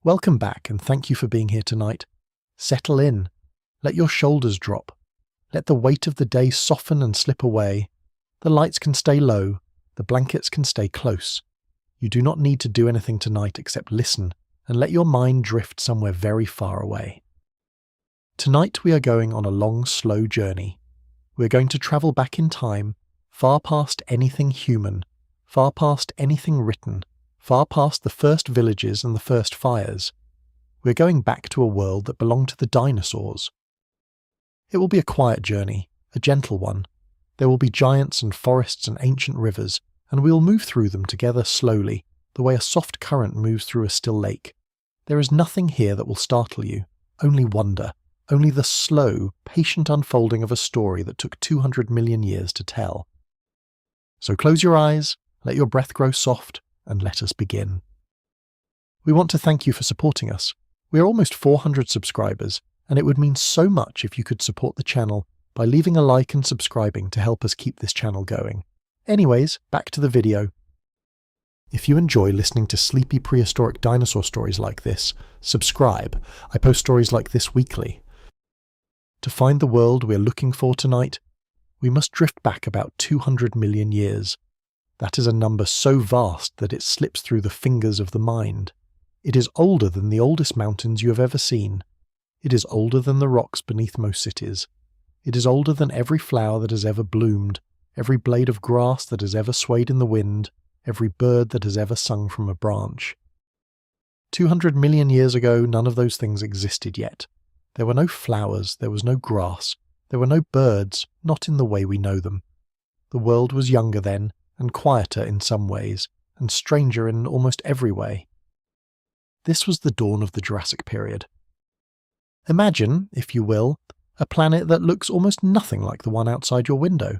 Welcome back and thank you for being here tonight. Settle in. Let your shoulders drop. Let the weight of the day soften and slip away. The lights can stay low. The blankets can stay close. You do not need to do anything tonight except listen and let your mind drift somewhere very far away. Tonight we are going on a long, slow journey. We're going to travel back in time, far past anything human, far past anything written, far past the first villages and the first fires. We're going back to a world that belonged to the dinosaurs. It will be a quiet journey, a gentle one. There will be giants and forests and ancient rivers, and we will move through them together slowly, the way a soft current moves through a still lake. There is nothing here that will startle you, only wonder, only the slow, patient unfolding of a story that took 200 million years to tell. So close your eyes, let your breath grow soft, and let us begin. We want to thank you for supporting us. We are almost 400 subscribers, and it would mean so much if you could support the channel by leaving a like and subscribing to help us keep this channel going. Anyways, back to the video. If you enjoy listening to sleepy prehistoric dinosaur stories like this, subscribe. I post stories like this weekly. To find the world we're looking for tonight, we must drift back about 200 million years. That is a number so vast that it slips through the fingers of the mind. It is older than the oldest mountains you have ever seen. It is older than the rocks beneath most cities. It is older than every flower that has ever bloomed, every blade of grass that has ever swayed in the wind, every bird that has ever sung from a branch. 200 million years ago, none of those things existed yet. There were no flowers, there was no grass, there were no birds, not in the way we know them. The world was younger then, and quieter in some ways, and stranger in almost every way. This was the dawn of the Jurassic Period. Imagine, if you will, a planet that looks almost nothing like the one outside your window.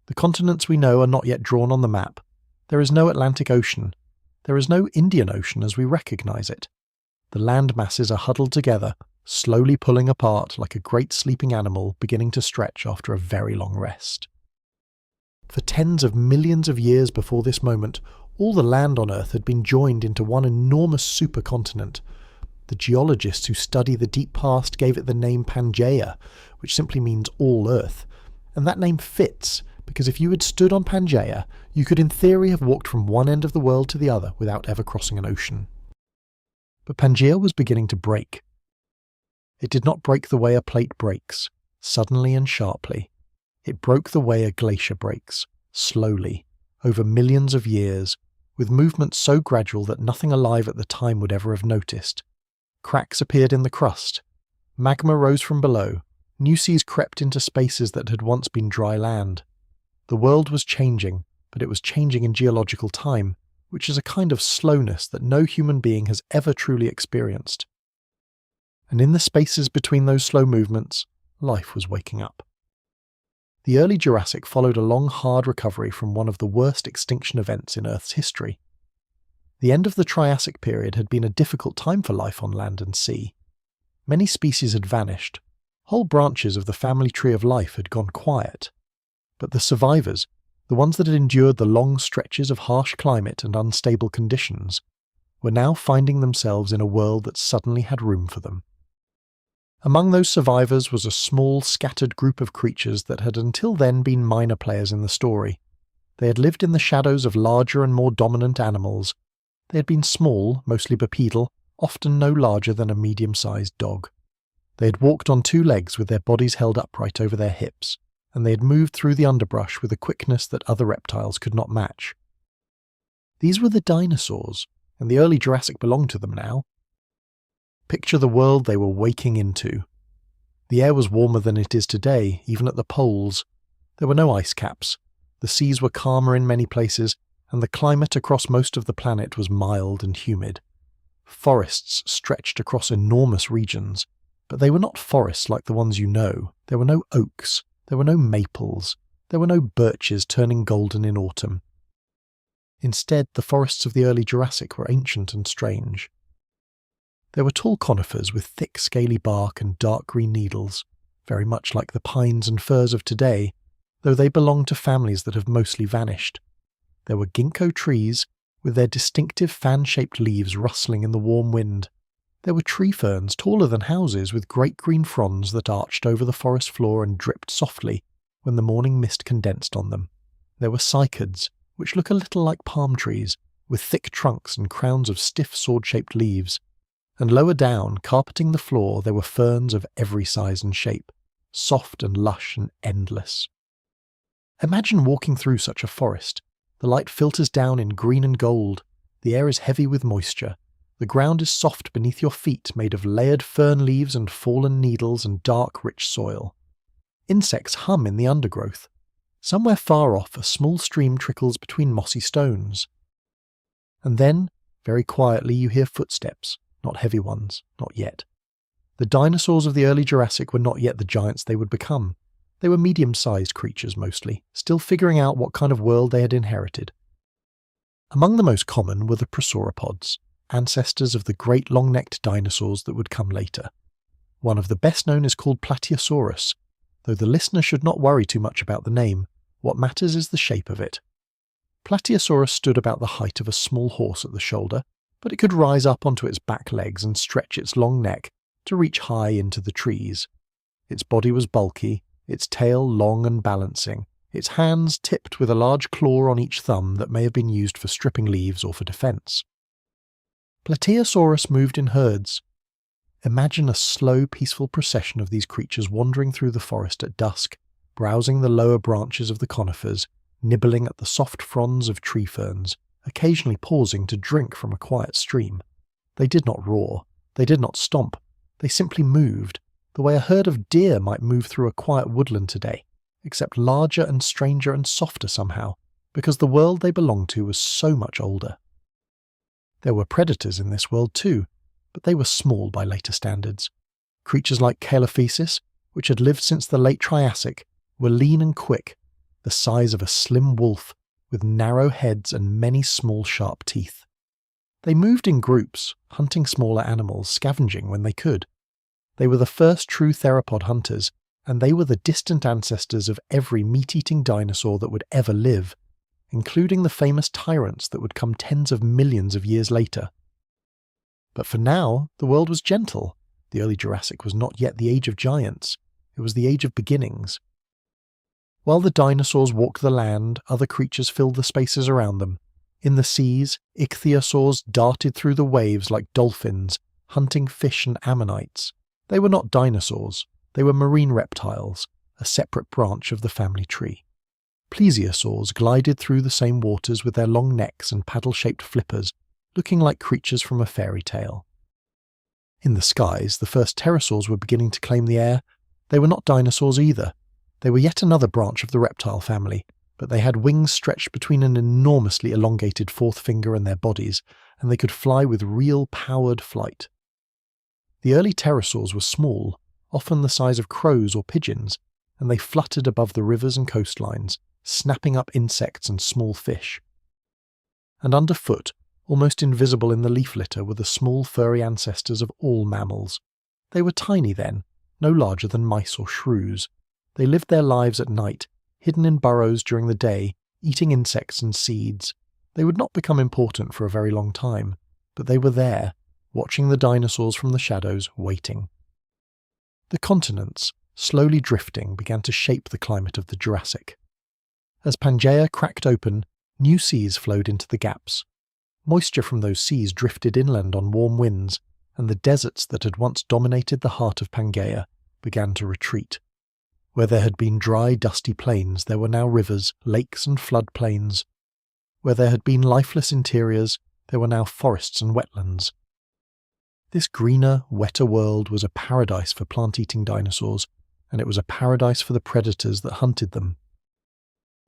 The continents we know are not yet drawn on the map. There is no Atlantic Ocean. There is no Indian Ocean as we recognize it. The land masses are huddled together, slowly pulling apart like a great sleeping animal beginning to stretch after a very long rest. For tens of millions of years before this moment, all the land on Earth had been joined into one enormous supercontinent. The geologists who study the deep past gave it the name Pangaea, which simply means all Earth. And that name fits, because if you had stood on Pangaea, you could in theory have walked from one end of the world to the other without ever crossing an ocean. But Pangaea was beginning to break. It did not break the way a plate breaks, suddenly and sharply. It broke the way a glacier breaks, slowly, over millions of years, with movements so gradual that nothing alive at the time would ever have noticed. Cracks appeared in the crust. Magma rose from below. New seas crept into spaces that had once been dry land. The world was changing, but it was changing in geological time, which is a kind of slowness that no human being has ever truly experienced. And in the spaces between those slow movements, life was waking up. The early Jurassic followed a long, hard recovery from one of the worst extinction events in Earth's history. The end of the Triassic period had been a difficult time for life on land and sea. Many species had vanished. Whole branches of the family tree of life had gone quiet. But the survivors, the ones that had endured the long stretches of harsh climate and unstable conditions, were now finding themselves in a world that suddenly had room for them. Among those survivors was a small, scattered group of creatures that had until then been minor players in the story. They had lived in the shadows of larger and more dominant animals. They had been small, mostly bipedal, often no larger than a medium-sized dog. They had walked on two legs with their bodies held upright over their hips, and they had moved through the underbrush with a quickness that other reptiles could not match. These were the dinosaurs, and the early Jurassic belonged to them now. Picture the world they were waking into. The air was warmer than it is today, even at the poles. There were no ice caps. The seas were calmer in many places, and the climate across most of the planet was mild and humid. Forests stretched across enormous regions, but they were not forests like the ones you know. There were no oaks. There were no maples. There were no birches turning golden in autumn. Instead, the forests of the early Jurassic were ancient and strange. There were tall conifers with thick scaly bark and dark green needles, very much like the pines and firs of today, though they belonged to families that have mostly vanished. There were ginkgo trees, with their distinctive fan-shaped leaves rustling in the warm wind. There were tree ferns taller than houses with great green fronds that arched over the forest floor and dripped softly when the morning mist condensed on them. There were cycads, which look a little like palm trees, with thick trunks and crowns of stiff sword-shaped leaves. And lower down, carpeting the floor, there were ferns of every size and shape, soft and lush and endless. Imagine walking through such a forest. The light filters down in green and gold. The air is heavy with moisture. The ground is soft beneath your feet, made of layered fern leaves and fallen needles and dark, rich soil. Insects hum in the undergrowth. Somewhere far off, a small stream trickles between mossy stones. And then, very quietly, you hear footsteps, not heavy ones, not yet. The dinosaurs of the early Jurassic were not yet the giants they would become. They were medium-sized creatures mostly, still figuring out what kind of world they had inherited. Among the most common were the prosauropods, ancestors of the great long-necked dinosaurs that would come later. One of the best known is called Plateosaurus, though the listener should not worry too much about the name. What matters is the shape of it. Plateosaurus stood about the height of a small horse at the shoulder, but it could rise up onto its back legs and stretch its long neck to reach high into the trees. Its body was bulky, its tail long and balancing, its hands tipped with a large claw on each thumb that may have been used for stripping leaves or for defense. Plateosaurus moved in herds. Imagine a slow, peaceful procession of these creatures wandering through the forest at dusk, browsing the lower branches of the conifers, nibbling at the soft fronds of tree ferns, occasionally pausing to drink from a quiet stream. They did not roar. They did not stomp. They simply moved, the way a herd of deer might move through a quiet woodland today, except larger and stranger and softer somehow, because the world they belonged to was so much older. There were predators in this world too, but they were small by later standards. Creatures like Calophysis, which had lived since the Late Triassic, were lean and quick, the size of a slim wolf, with narrow heads and many small sharp teeth. They moved in groups, hunting smaller animals, scavenging when they could. They were the first true theropod hunters, and they were the distant ancestors of every meat-eating dinosaur that would ever live, including the famous tyrants that would come tens of millions of years later. But for now, the world was gentle. The early Jurassic was not yet the age of giants. It was the age of beginnings. While the dinosaurs walked the land, other creatures filled the spaces around them. In the seas, ichthyosaurs darted through the waves like dolphins, hunting fish and ammonites. They were not dinosaurs. They were marine reptiles, a separate branch of the family tree. Plesiosaurs glided through the same waters with their long necks and paddle-shaped flippers, looking like creatures from a fairy tale. In the skies, the first pterosaurs were beginning to claim the air. They were not dinosaurs either. They were yet another branch of the reptile family, but they had wings stretched between an enormously elongated fourth finger and their bodies, and they could fly with real powered flight. The early pterosaurs were small, often the size of crows or pigeons, and they fluttered above the rivers and coastlines, snapping up insects and small fish. And underfoot, almost invisible in the leaf litter, were the small furry ancestors of all mammals. They were tiny then, no larger than mice or shrews. They lived their lives at night, hidden in burrows during the day, eating insects and seeds. They would not become important for a very long time, but they were there, watching the dinosaurs from the shadows, waiting. The continents, slowly drifting, began to shape the climate of the Jurassic. As Pangaea cracked open, new seas flowed into the gaps. Moisture from those seas drifted inland on warm winds, and the deserts that had once dominated the heart of Pangaea began to retreat. Where there had been dry, dusty plains, there were now rivers, lakes and floodplains. Where there had been lifeless interiors, there were now forests and wetlands. This greener, wetter world was a paradise for plant-eating dinosaurs, and it was a paradise for the predators that hunted them.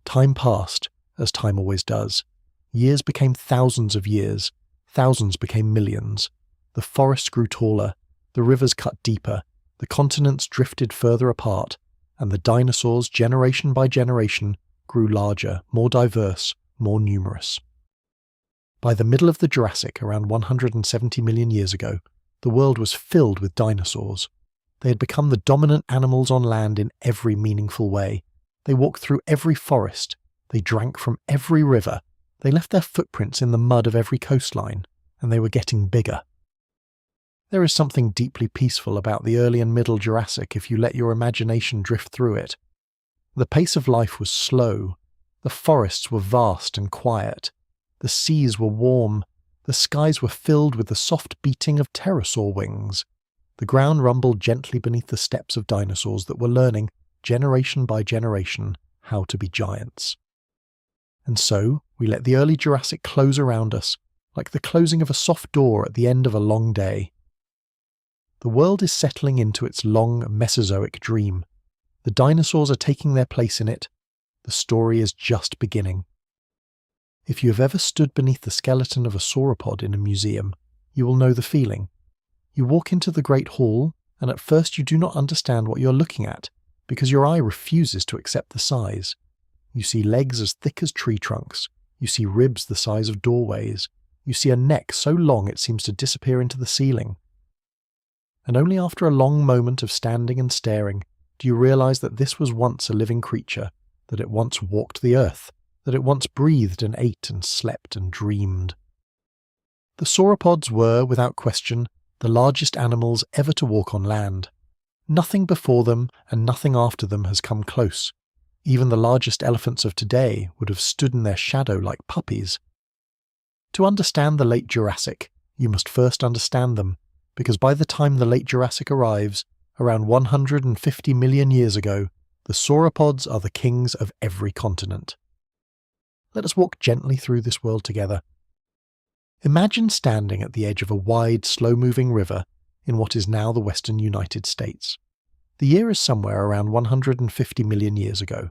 Time passed, as time always does. Years became thousands of years. Thousands became millions. The forests grew taller, the rivers cut deeper, the continents drifted further apart, and the dinosaurs, generation by generation, grew larger, more diverse, more numerous. By the middle of the Jurassic, around 170 million years ago, the world was filled with dinosaurs. They had become the dominant animals on land in every meaningful way. They walked through every forest. They drank from every river. They left their footprints in the mud of every coastline, and they were getting bigger. There is something deeply peaceful about the early and middle Jurassic if you let your imagination drift through it. The pace of life was slow, the forests were vast and quiet, the seas were warm, the skies were filled with the soft beating of pterosaur wings. The ground rumbled gently beneath the steps of dinosaurs that were learning, generation by generation, how to be giants. And so, we let the early Jurassic close around us, like the closing of a soft door at the end of a long day. The world is settling into its long Mesozoic dream. The dinosaurs are taking their place in it. The story is just beginning. If you have ever stood beneath the skeleton of a sauropod in a museum, you will know the feeling. You walk into the Great Hall, and at first you do not understand what you're looking at, because your eye refuses to accept the size. You see legs as thick as tree trunks. You see ribs the size of doorways. You see a neck so long it seems to disappear into the ceiling. And only after a long moment of standing and staring do you realize that this was once a living creature, that it once walked the earth, that it once breathed and ate and slept and dreamed. The sauropods were, without question, the largest animals ever to walk on land. Nothing before them and nothing after them has come close. Even the largest elephants of today would have stood in their shadow like puppies. To understand the late Jurassic, you must first understand them, because by the time the late Jurassic arrives, around 150 million years ago, the sauropods are the kings of every continent. Let us walk gently through this world together. Imagine standing at the edge of a wide, slow-moving river in what is now the western United States. The year is somewhere around 150 million years ago.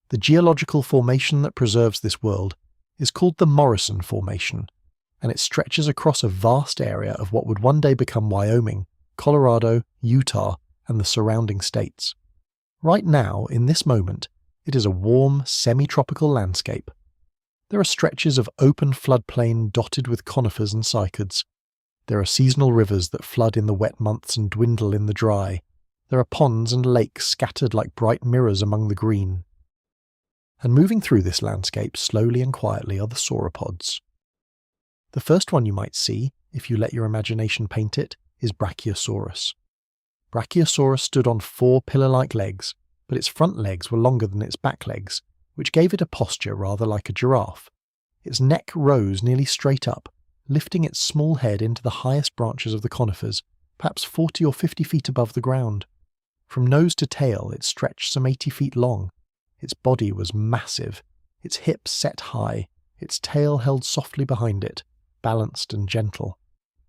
The geological formation that preserves this world is called the Morrison Formation, and it stretches across a vast area of what would one day become Wyoming, Colorado, Utah, and the surrounding states. Right now, in this moment, it is a warm, semi-tropical landscape. There are stretches of open floodplain dotted with conifers and cycads. There are seasonal rivers that flood in the wet months and dwindle in the dry. There are ponds and lakes scattered like bright mirrors among the green. And moving through this landscape slowly and quietly are the sauropods. The first one you might see, if you let your imagination paint it, is Brachiosaurus. Brachiosaurus stood on 4 pillar-like legs, but its front legs were longer than its back legs, which gave it a posture rather like a giraffe. Its neck rose nearly straight up, lifting its small head into the highest branches of the conifers, perhaps 40 or 50 feet above the ground. From nose to tail it stretched some 80 feet long. Its body was massive, its hips set high, its tail held softly behind it, balanced and gentle.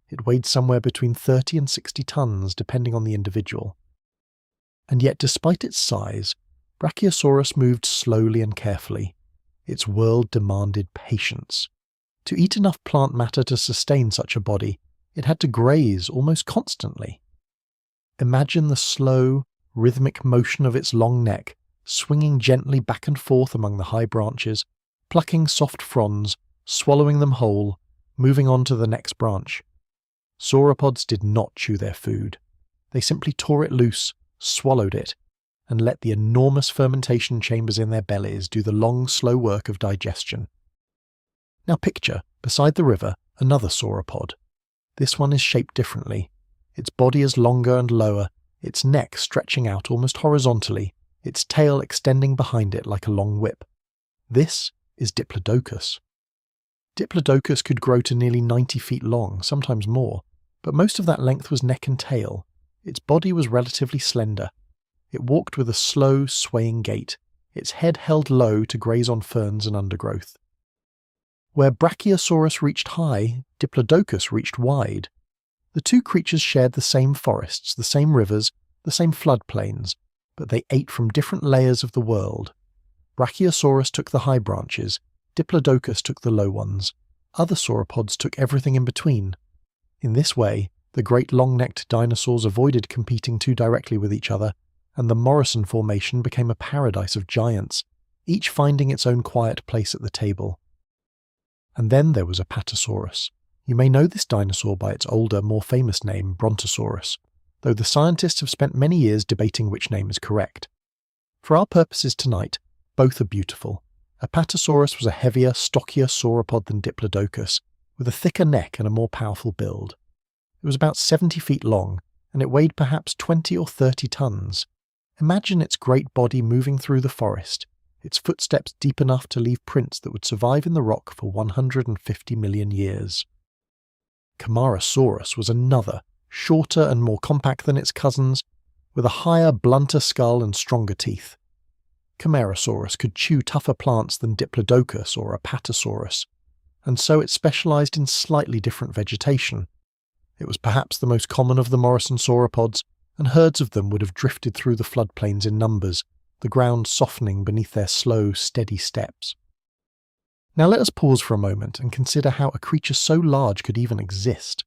It weighed somewhere between 30 and 60 tons, depending on the individual. And yet, despite its size, Brachiosaurus moved slowly and carefully. Its world demanded patience. To eat enough plant matter to sustain such a body, it had to graze almost constantly. Imagine the slow, rhythmic motion of its long neck, swinging gently back and forth among the high branches, plucking soft fronds, swallowing them whole, moving on to the next branch. Sauropods did not chew their food. They simply tore it loose, swallowed it, and let the enormous fermentation chambers in their bellies do the long, slow work of digestion. Now picture, beside the river, another sauropod. This one is shaped differently. Its body is longer and lower, its neck stretching out almost horizontally, its tail extending behind it like a long whip. This is Diplodocus. Diplodocus could grow to nearly 90 feet long, sometimes more, but most of that length was neck and tail. Its body was relatively slender. It walked with a slow, swaying gait, its head held low to graze on ferns and undergrowth. Where Brachiosaurus reached high, Diplodocus reached wide. The two creatures shared the same forests, the same rivers, the same floodplains, but they ate from different layers of the world. Brachiosaurus took the high branches, Diplodocus took the low ones. Other sauropods took everything in between. In this way, the great long-necked dinosaurs avoided competing too directly with each other, and the Morrison Formation became a paradise of giants, each finding its own quiet place at the table. And then there was Apatosaurus. You may know this dinosaur by its older, more famous name, Brontosaurus, though the scientists have spent many years debating which name is correct. For our purposes tonight, both are beautiful. Apatosaurus was a heavier, stockier sauropod than Diplodocus, with a thicker neck and a more powerful build. It was about 70 feet long, and it weighed perhaps 20 or 30 tons. Imagine its great body moving through the forest, its footsteps deep enough to leave prints that would survive in the rock for 150 million years. Camarasaurus was another, shorter and more compact than its cousins, with a higher, blunter skull and stronger teeth. Camarasaurus could chew tougher plants than Diplodocus or Apatosaurus, and so it specialised in slightly different vegetation. It was perhaps the most common of the Morrison sauropods, and herds of them would have drifted through the floodplains in numbers, the ground softening beneath their slow, steady steps. Now let us pause for a moment and consider how a creature so large could even exist.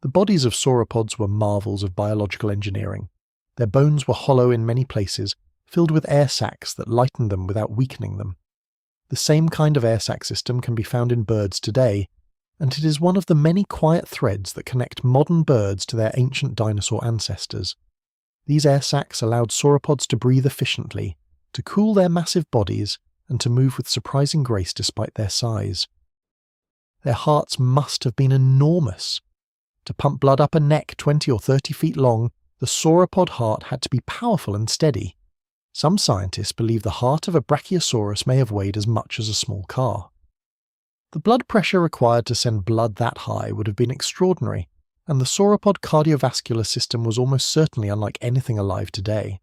The bodies of sauropods were marvels of biological engineering. Their bones were hollow in many places, filled with air sacs that lightened them without weakening them. The same kind of air sac system can be found in birds today, and it is one of the many quiet threads that connect modern birds to their ancient dinosaur ancestors. These air sacs allowed sauropods to breathe efficiently, to cool their massive bodies, and to move with surprising grace despite their size. Their hearts must have been enormous. To pump blood up a neck 20 or 30 feet long, the sauropod heart had to be powerful and steady. Some scientists believe the heart of a Brachiosaurus may have weighed as much as a small car. The blood pressure required to send blood that high would have been extraordinary, and the sauropod cardiovascular system was almost certainly unlike anything alive today.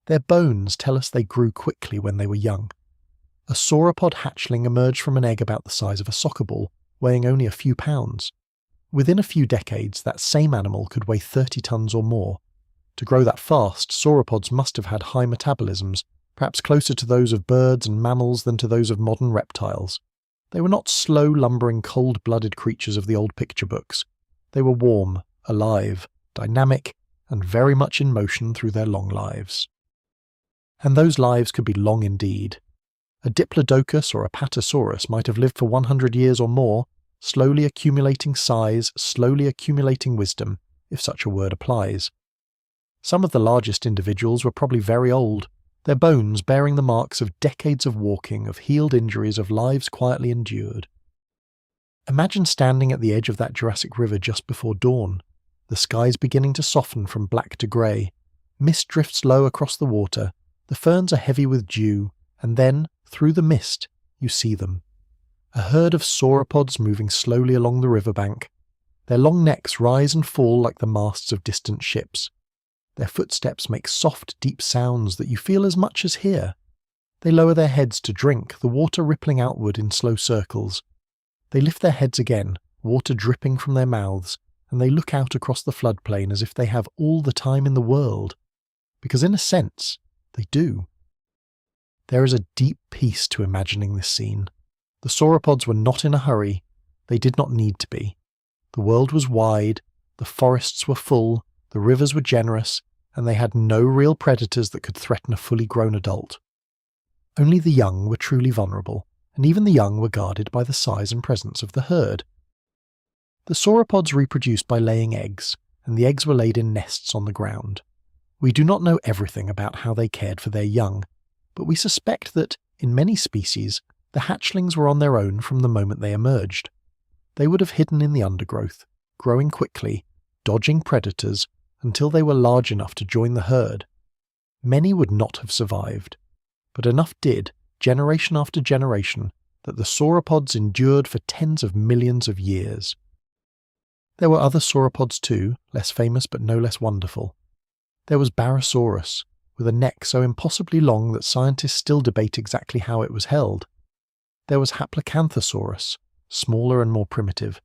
Their bones tell us they grew quickly when they were young. A sauropod hatchling emerged from an egg about the size of a soccer ball, weighing only a few pounds. Within a few decades, that same animal could weigh 30 tons or more. To grow that fast, sauropods must have had high metabolisms, perhaps closer to those of birds and mammals than to those of modern reptiles. They were not slow, lumbering, cold-blooded creatures of the old picture books. They were warm, alive, dynamic, and very much in motion through their long lives. And those lives could be long indeed. A Diplodocus or a Apatosaurus might have lived for 100 years or more, slowly accumulating size, slowly accumulating wisdom, if such a word applies. Some of the largest individuals were probably very old, their bones bearing the marks of decades of walking, of healed injuries, of lives quietly endured. Imagine standing at the edge of that Jurassic River just before dawn, the skies beginning to soften from black to grey, mist drifts low across the water, the ferns are heavy with dew, and then, through the mist, you see them. A herd of sauropods moving slowly along the riverbank. Their long necks rise and fall like the masts of distant ships. Their footsteps make soft, deep sounds that you feel as much as hear. They lower their heads to drink, the water rippling outward in slow circles. They lift their heads again, water dripping from their mouths, and they look out across the floodplain as if they have all the time in the world. Because in a sense, they do. There is a deep peace to imagining this scene. The sauropods were not in a hurry. They did not need to be. The world was wide, the forests were full, the rivers were generous, and they had no real predators that could threaten a fully grown adult. Only the young were truly vulnerable, and even the young were guarded by the size and presence of the herd. The sauropods reproduced by laying eggs, and the eggs were laid in nests on the ground. We do not know everything about how they cared for their young, but we suspect that, in many species, the hatchlings were on their own from the moment they emerged. They would have hidden in the undergrowth, growing quickly, dodging predators, until they were large enough to join the herd. Many would not have survived, but enough did, generation after generation, that the sauropods endured for tens of millions of years. There were other sauropods too, less famous but no less wonderful. There was Barosaurus, with a neck so impossibly long that scientists still debate exactly how it was held. There was Haplocanthosaurus, smaller and more primitive.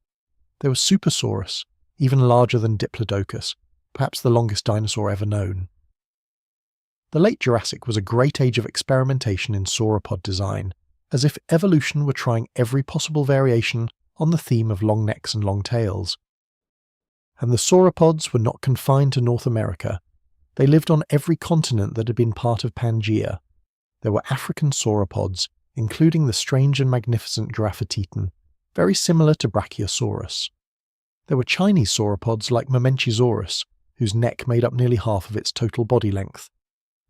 There was Supersaurus, even larger than Diplodocus, perhaps the longest dinosaur ever known. The late Jurassic was a great age of experimentation in sauropod design, as if evolution were trying every possible variation on the theme of long necks and long tails. And the sauropods were not confined to North America. They lived on every continent that had been part of Pangaea. There were African sauropods, including the strange and magnificent Giraffatitan, very similar to Brachiosaurus. There were Chinese sauropods like Mamenchisaurus, whose neck made up nearly half of its total body length.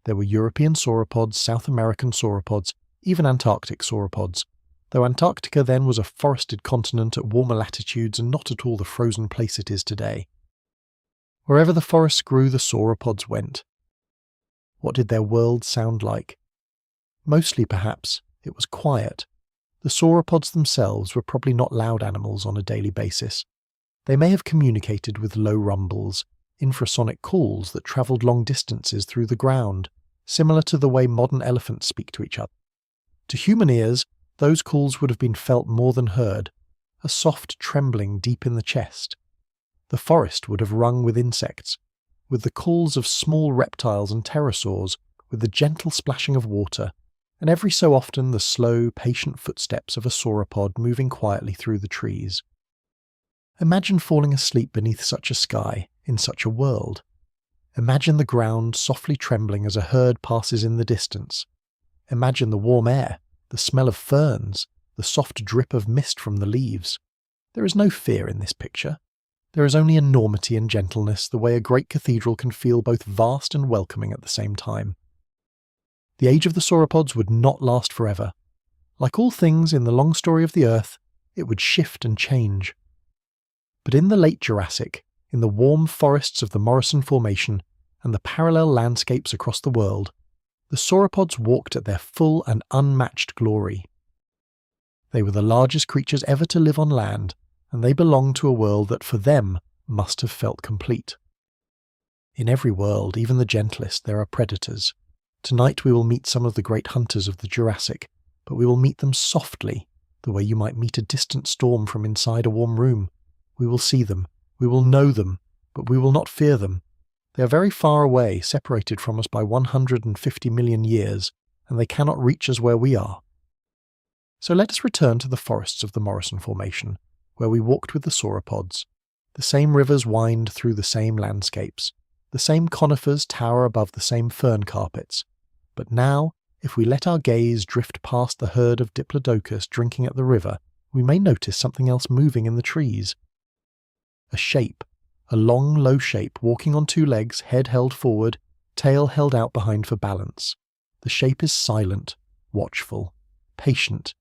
There were European sauropods, South American sauropods, even Antarctic sauropods, though Antarctica then was a forested continent at warmer latitudes and not at all the frozen place it is today. Wherever the forests grew, the sauropods went. What did their world sound like? Mostly, perhaps, it was quiet. The sauropods themselves were probably not loud animals on a daily basis. They may have communicated with low rumbles, infrasonic calls that travelled long distances through the ground, similar to the way modern elephants speak to each other. To human ears, those calls would have been felt more than heard, a soft trembling deep in the chest. The forest would have rung with insects, with the calls of small reptiles and pterosaurs, with the gentle splashing of water, and every so often the slow, patient footsteps of a sauropod moving quietly through the trees. Imagine falling asleep beneath such a sky, in such a world. Imagine the ground softly trembling as a herd passes in the distance. Imagine the warm air, the smell of ferns, the soft drip of mist from the leaves. There is no fear in this picture. There is only enormity and gentleness, the way a great cathedral can feel both vast and welcoming at the same time. The age of the sauropods would not last forever. Like all things in the long story of the Earth, it would shift and change. But in the late Jurassic, in the warm forests of the Morrison Formation, and the parallel landscapes across the world, the sauropods walked at their full and unmatched glory. They were the largest creatures ever to live on land, and they belonged to a world that for them must have felt complete. In every world, even the gentlest, there are predators. Tonight we will meet some of the great hunters of the Jurassic, but we will meet them softly, the way you might meet a distant storm from inside a warm room. We will see them, we will know them, but we will not fear them. They are very far away, separated from us by 150 million years, and they cannot reach us where we are. So let us return to the forests of the Morrison Formation, where we walked with the sauropods. The same rivers wind through the same landscapes. The same conifers tower above the same fern carpets. But now, if we let our gaze drift past the herd of Diplodocus drinking at the river, we may notice something else moving in the trees. A shape, a long, low shape walking on two legs, head held forward, tail held out behind for balance. The shape is silent, watchful, patient.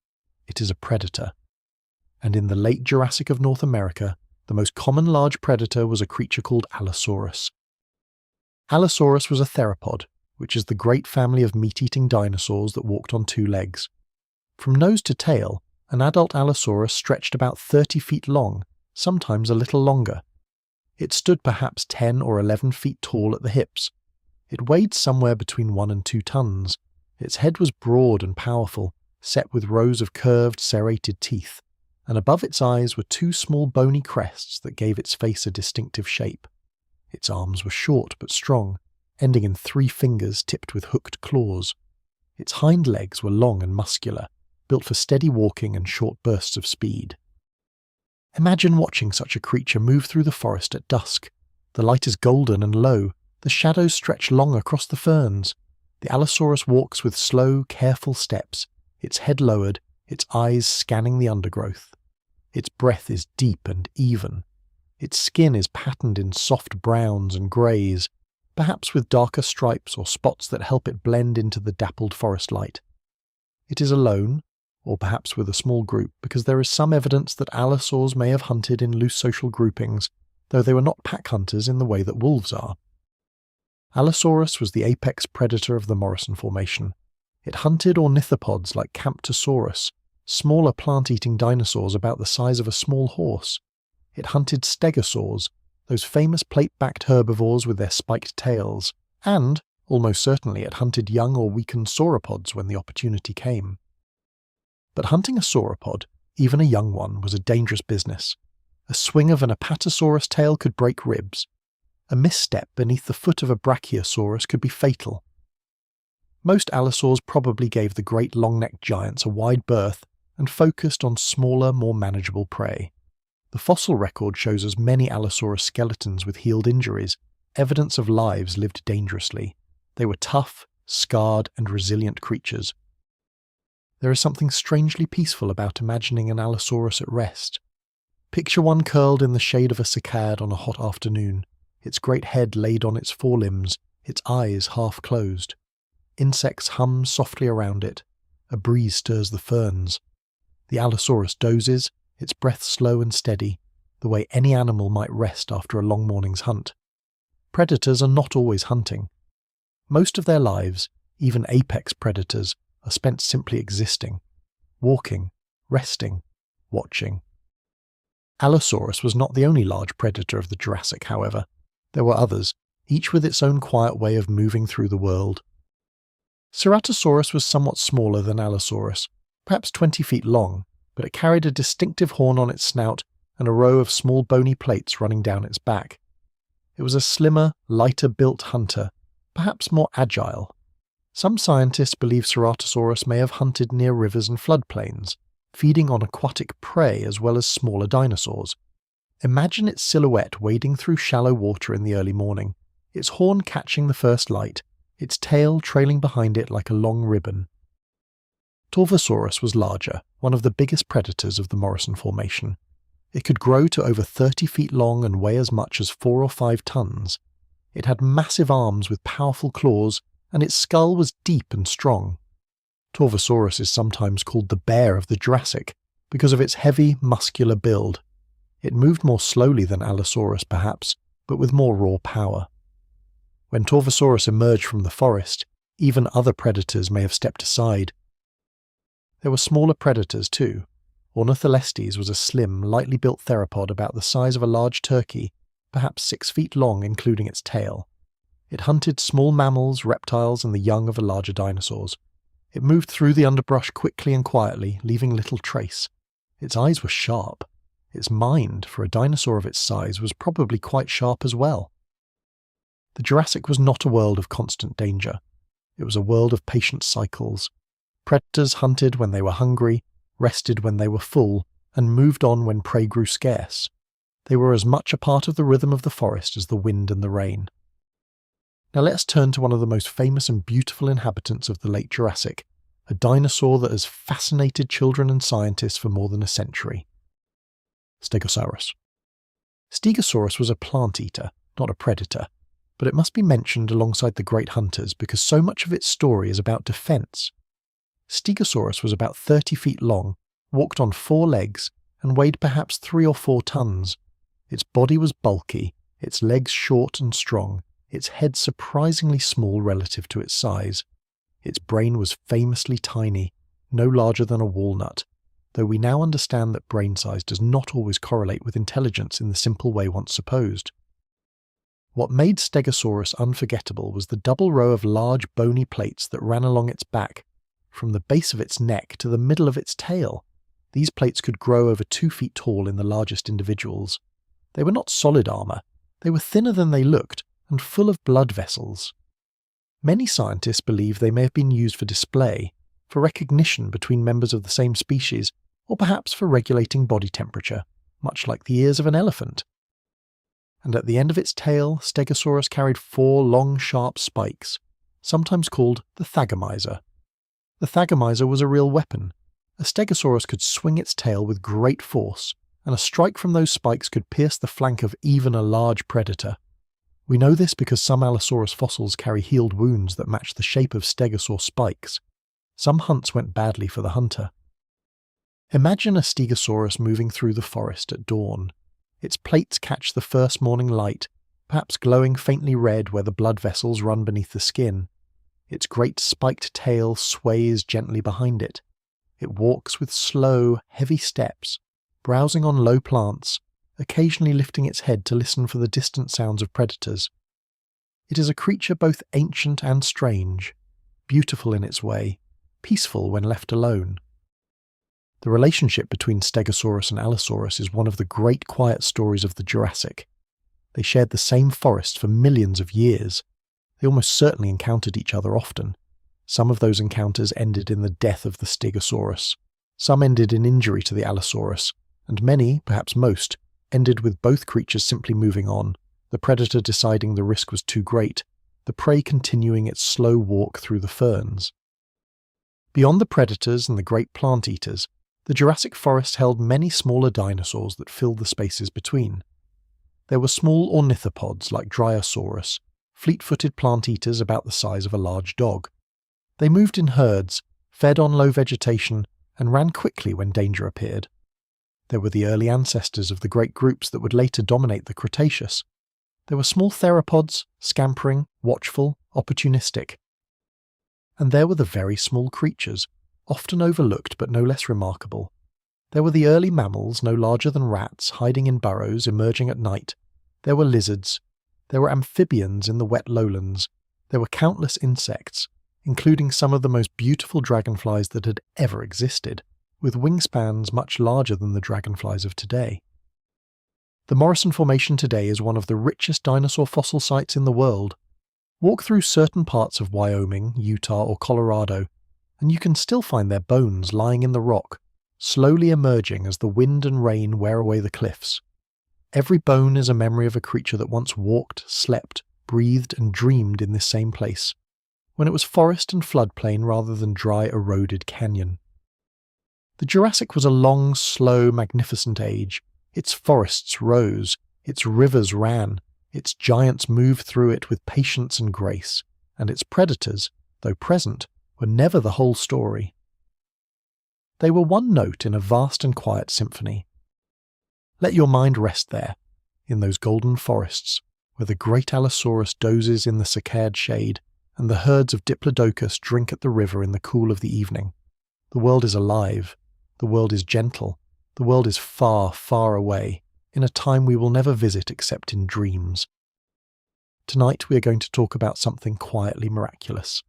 It is a predator. And in the late Jurassic of North America, the most common large predator was a creature called Allosaurus. Allosaurus was a theropod, which is the great family of meat-eating dinosaurs that walked on two legs. From nose to tail, an adult Allosaurus stretched about 30 feet long, sometimes a little longer. It stood perhaps 10 or 11 feet tall at the hips. It weighed somewhere between 1 and 2 tons. Its head was broad and powerful, set with rows of curved, serrated teeth, and above its eyes were 2 small bony crests that gave its face a distinctive shape. Its arms were short but strong, ending in 3 fingers tipped with hooked claws. Its hind legs were long and muscular, built for steady walking and short bursts of speed. Imagine watching such a creature move through the forest at dusk. The light is golden and low, the shadows stretch long across the ferns. The Allosaurus walks with slow, careful steps, its head lowered, its eyes scanning the undergrowth. Its breath is deep and even. Its skin is patterned in soft browns and greys, perhaps with darker stripes or spots that help it blend into the dappled forest light. It is alone, or perhaps with a small group, because there is some evidence that allosaurs may have hunted in loose social groupings, though they were not pack hunters in the way that wolves are. Allosaurus was the apex predator of the Morrison Formation. It hunted ornithopods like Camptosaurus, smaller plant-eating dinosaurs about the size of a small horse. It hunted stegosaurs, those famous plate-backed herbivores with their spiked tails, and, almost certainly, it hunted young or weakened sauropods when the opportunity came. But hunting a sauropod, even a young one, was a dangerous business. A swing of an Apatosaurus tail could break ribs. A misstep beneath the foot of a Brachiosaurus could be fatal. Most allosaurs probably gave the great long-necked giants a wide berth and focused on smaller, more manageable prey. The fossil record shows us many Allosaurus skeletons with healed injuries, evidence of lives lived dangerously. They were tough, scarred, and resilient creatures. There is something strangely peaceful about imagining an Allosaurus at rest. Picture one curled in the shade of a cycad on a hot afternoon, its great head laid on its forelimbs, its eyes half closed. Insects hum softly around it. A breeze stirs the ferns. The Allosaurus dozes, its breath slow and steady, the way any animal might rest after a long morning's hunt. Predators are not always hunting. Most of their lives, even apex predators, are spent simply existing, walking, resting, watching. Allosaurus was not the only large predator of the Jurassic, however. There were others, each with its own quiet way of moving through the world. Ceratosaurus was somewhat smaller than Allosaurus, perhaps 20 feet long, but it carried a distinctive horn on its snout and a row of small bony plates running down its back. It was a slimmer, lighter-built hunter, perhaps more agile. Some scientists believe Ceratosaurus may have hunted near rivers and floodplains, feeding on aquatic prey as well as smaller dinosaurs. Imagine its silhouette wading through shallow water in the early morning, its horn catching the first light, its tail trailing behind it like a long ribbon. Torvosaurus was larger, one of the biggest predators of the Morrison Formation. It could grow to over 30 feet long and weigh as much as 4 or 5 tons. It had massive arms with powerful claws, and its skull was deep and strong. Torvosaurus is sometimes called the bear of the Jurassic because of its heavy, muscular build. It moved more slowly than Allosaurus perhaps, but with more raw power. When Torvosaurus emerged from the forest, even other predators may have stepped aside. There were smaller predators too. Ornitholestes was a slim, lightly built theropod about the size of a large turkey, perhaps 6 feet long including its tail. It hunted small mammals, reptiles, and the young of the larger dinosaurs. It moved through the underbrush quickly and quietly, leaving little trace. Its eyes were sharp. Its mind, for a dinosaur of its size, was probably quite sharp as well. The Jurassic was not a world of constant danger. It was a world of patient cycles. Predators hunted when they were hungry, rested when they were full, and moved on when prey grew scarce. They were as much a part of the rhythm of the forest as the wind and the rain. Now let's turn to one of the most famous and beautiful inhabitants of the late Jurassic, a dinosaur that has fascinated children and scientists for more than a century. Stegosaurus. Stegosaurus was a plant-eater, not a predator, but it must be mentioned alongside the great hunters because so much of its story is about defense. Stegosaurus was about 30 feet long, walked on 4 legs, and weighed perhaps 3 or 4 tons. Its body was bulky, its legs short and strong, its head surprisingly small relative to its size. Its brain was famously tiny, no larger than a walnut, though we now understand that brain size does not always correlate with intelligence in the simple way once supposed. What made Stegosaurus unforgettable was the double row of large bony plates that ran along its back, from the base of its neck to the middle of its tail. These plates could grow over 2 feet tall in the largest individuals. They were not solid armour. They were thinner than they looked, and full of blood vessels. Many scientists believe they may have been used for display, for recognition between members of the same species, or perhaps for regulating body temperature, much like the ears of an elephant. And at the end of its tail, Stegosaurus carried 4 long, sharp spikes, sometimes called the thagomizer. The thagomizer was a real weapon. A Stegosaurus could swing its tail with great force, and a strike from those spikes could pierce the flank of even a large predator. We know this because some Allosaurus fossils carry healed wounds that match the shape of Stegosaur spikes. Some hunts went badly for the hunter. Imagine a Stegosaurus moving through the forest at dawn. Its plates catch the first morning light, perhaps glowing faintly red where the blood vessels run beneath the skin. Its great spiked tail sways gently behind it. It walks with slow, heavy steps, browsing on low plants, occasionally lifting its head to listen for the distant sounds of predators. It is a creature both ancient and strange, beautiful in its way, peaceful when left alone. The relationship between Stegosaurus and Allosaurus is one of the great quiet stories of the Jurassic. They shared the same forest for millions of years. They almost certainly encountered each other often. Some of those encounters ended in the death of the Stegosaurus. Some ended in injury to the Allosaurus, and many, perhaps most, ended with both creatures simply moving on, the predator deciding the risk was too great, the prey continuing its slow walk through the ferns. Beyond the predators and the great plant eaters, the Jurassic forest held many smaller dinosaurs that filled the spaces between. There were small ornithopods like Dryosaurus, fleet-footed plant eaters about the size of a large dog. They moved in herds, fed on low vegetation, and ran quickly when danger appeared. There were the early ancestors of the great groups that would later dominate the Cretaceous. There were small theropods, scampering, watchful, opportunistic. And there were the very small creatures, often overlooked but no less remarkable. There were the early mammals, no larger than rats, hiding in burrows, emerging at night. There were lizards. There were amphibians in the wet lowlands. There were countless insects, including some of the most beautiful dragonflies that had ever existed, with wingspans much larger than the dragonflies of today. The Morrison Formation today is one of the richest dinosaur fossil sites in the world. Walk through certain parts of Wyoming, Utah, or Colorado, and you can still find their bones lying in the rock, slowly emerging as the wind and rain wear away the cliffs. Every bone is a memory of a creature that once walked, slept, breathed, and dreamed in this same place, when it was forest and floodplain rather than dry, eroded canyon. The Jurassic was a long, slow, magnificent age. Its forests rose, its rivers ran, its giants moved through it with patience and grace, and its predators, though present, were never the whole story. They were one note in a vast and quiet symphony. Let your mind rest there, in those golden forests, where the great Allosaurus dozes in the cicaed shade, and the herds of Diplodocus drink at the river in the cool of the evening. The world is alive. The world is gentle. The world is far, far away, in a time we will never visit except in dreams. Tonight we are going to talk about something quietly miraculous.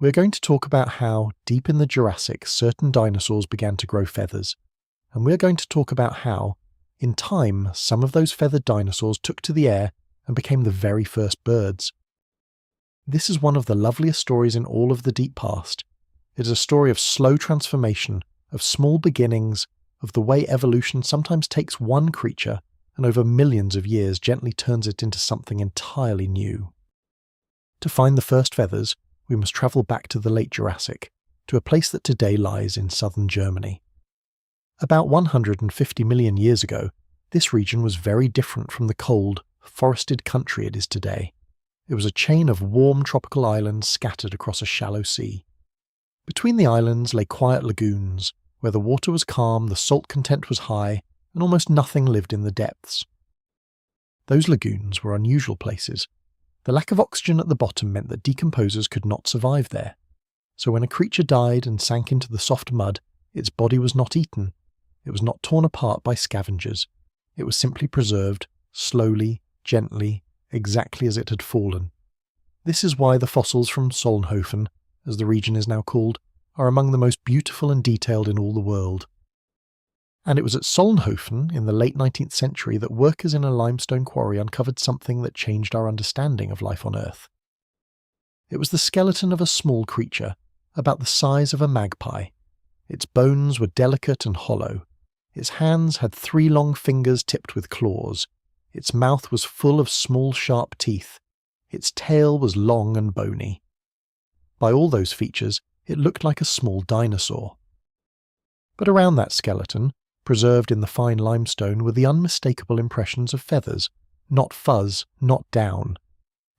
We are going to talk about how, deep in the Jurassic, certain dinosaurs began to grow feathers. And we are going to talk about how, in time, some of those feathered dinosaurs took to the air and became the very first birds. This is one of the loveliest stories in all of the deep past. It is a story of slow transformation, of small beginnings, of the way evolution sometimes takes one creature and over millions of years gently turns it into something entirely new. To find the first feathers, we must travel back to the late Jurassic, to a place that today lies in southern Germany. About 150 million years ago, this region was very different from the cold, forested country it is today. It was a chain of warm tropical islands scattered across a shallow sea. Between the islands lay quiet lagoons, where the water was calm, the salt content was high, and almost nothing lived in the depths. Those lagoons were unusual places. The lack of oxygen at the bottom meant that decomposers could not survive there. So when a creature died and sank into the soft mud, its body was not eaten. It was not torn apart by scavengers. It was simply preserved, slowly, gently, exactly as it had fallen. This is why the fossils from Solnhofen, as the region is now called, are among the most beautiful and detailed in all the world. And it was at Solnhofen in the late 19th century that workers in a limestone quarry uncovered something that changed our understanding of life on Earth. It was the skeleton of a small creature, about the size of a magpie. Its bones were delicate and hollow. Its hands had 3 long fingers tipped with claws. Its mouth was full of small sharp teeth. Its tail was long and bony. By all those features, it looked like a small dinosaur. But around that skeleton, preserved in the fine limestone, were the unmistakable impressions of feathers, not fuzz, not down.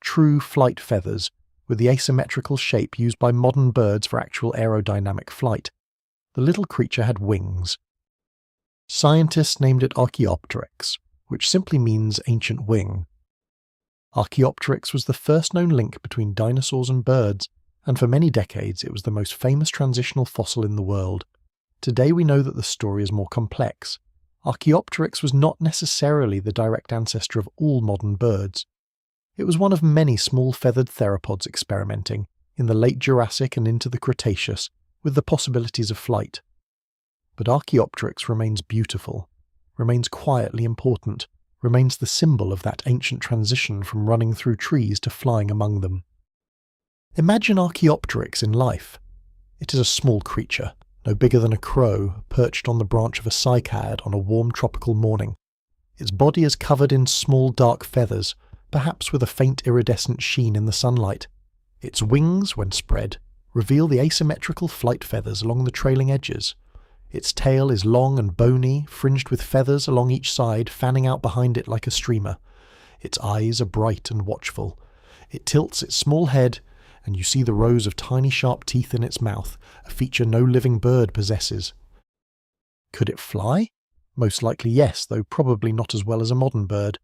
True flight feathers, with the asymmetrical shape used by modern birds for actual aerodynamic flight. The little creature had wings. Scientists named it Archaeopteryx, which simply means ancient wing. Archaeopteryx was the first known link between dinosaurs and birds, and for many decades it was the most famous transitional fossil in the world. Today we know that the story is more complex. Archaeopteryx was not necessarily the direct ancestor of all modern birds. It was one of many small feathered theropods experimenting, in the late Jurassic and into the Cretaceous, with the possibilities of flight. But Archaeopteryx remains beautiful, remains quietly important, remains the symbol of that ancient transition from running through trees to flying among them. Imagine Archaeopteryx in life. It is a small creature, no bigger than a crow, perched on the branch of a cycad on a warm tropical morning. Its body is covered in small dark feathers, perhaps with a faint iridescent sheen in the sunlight. Its wings, when spread, reveal the asymmetrical flight feathers along the trailing edges. Its tail is long and bony, fringed with feathers along each side, fanning out behind it like a streamer. Its eyes are bright and watchful. It tilts its small head, and you see the rows of tiny sharp teeth in its mouth, a feature no living bird possesses. Could it fly? Most likely yes, though probably not as well as a modern bird.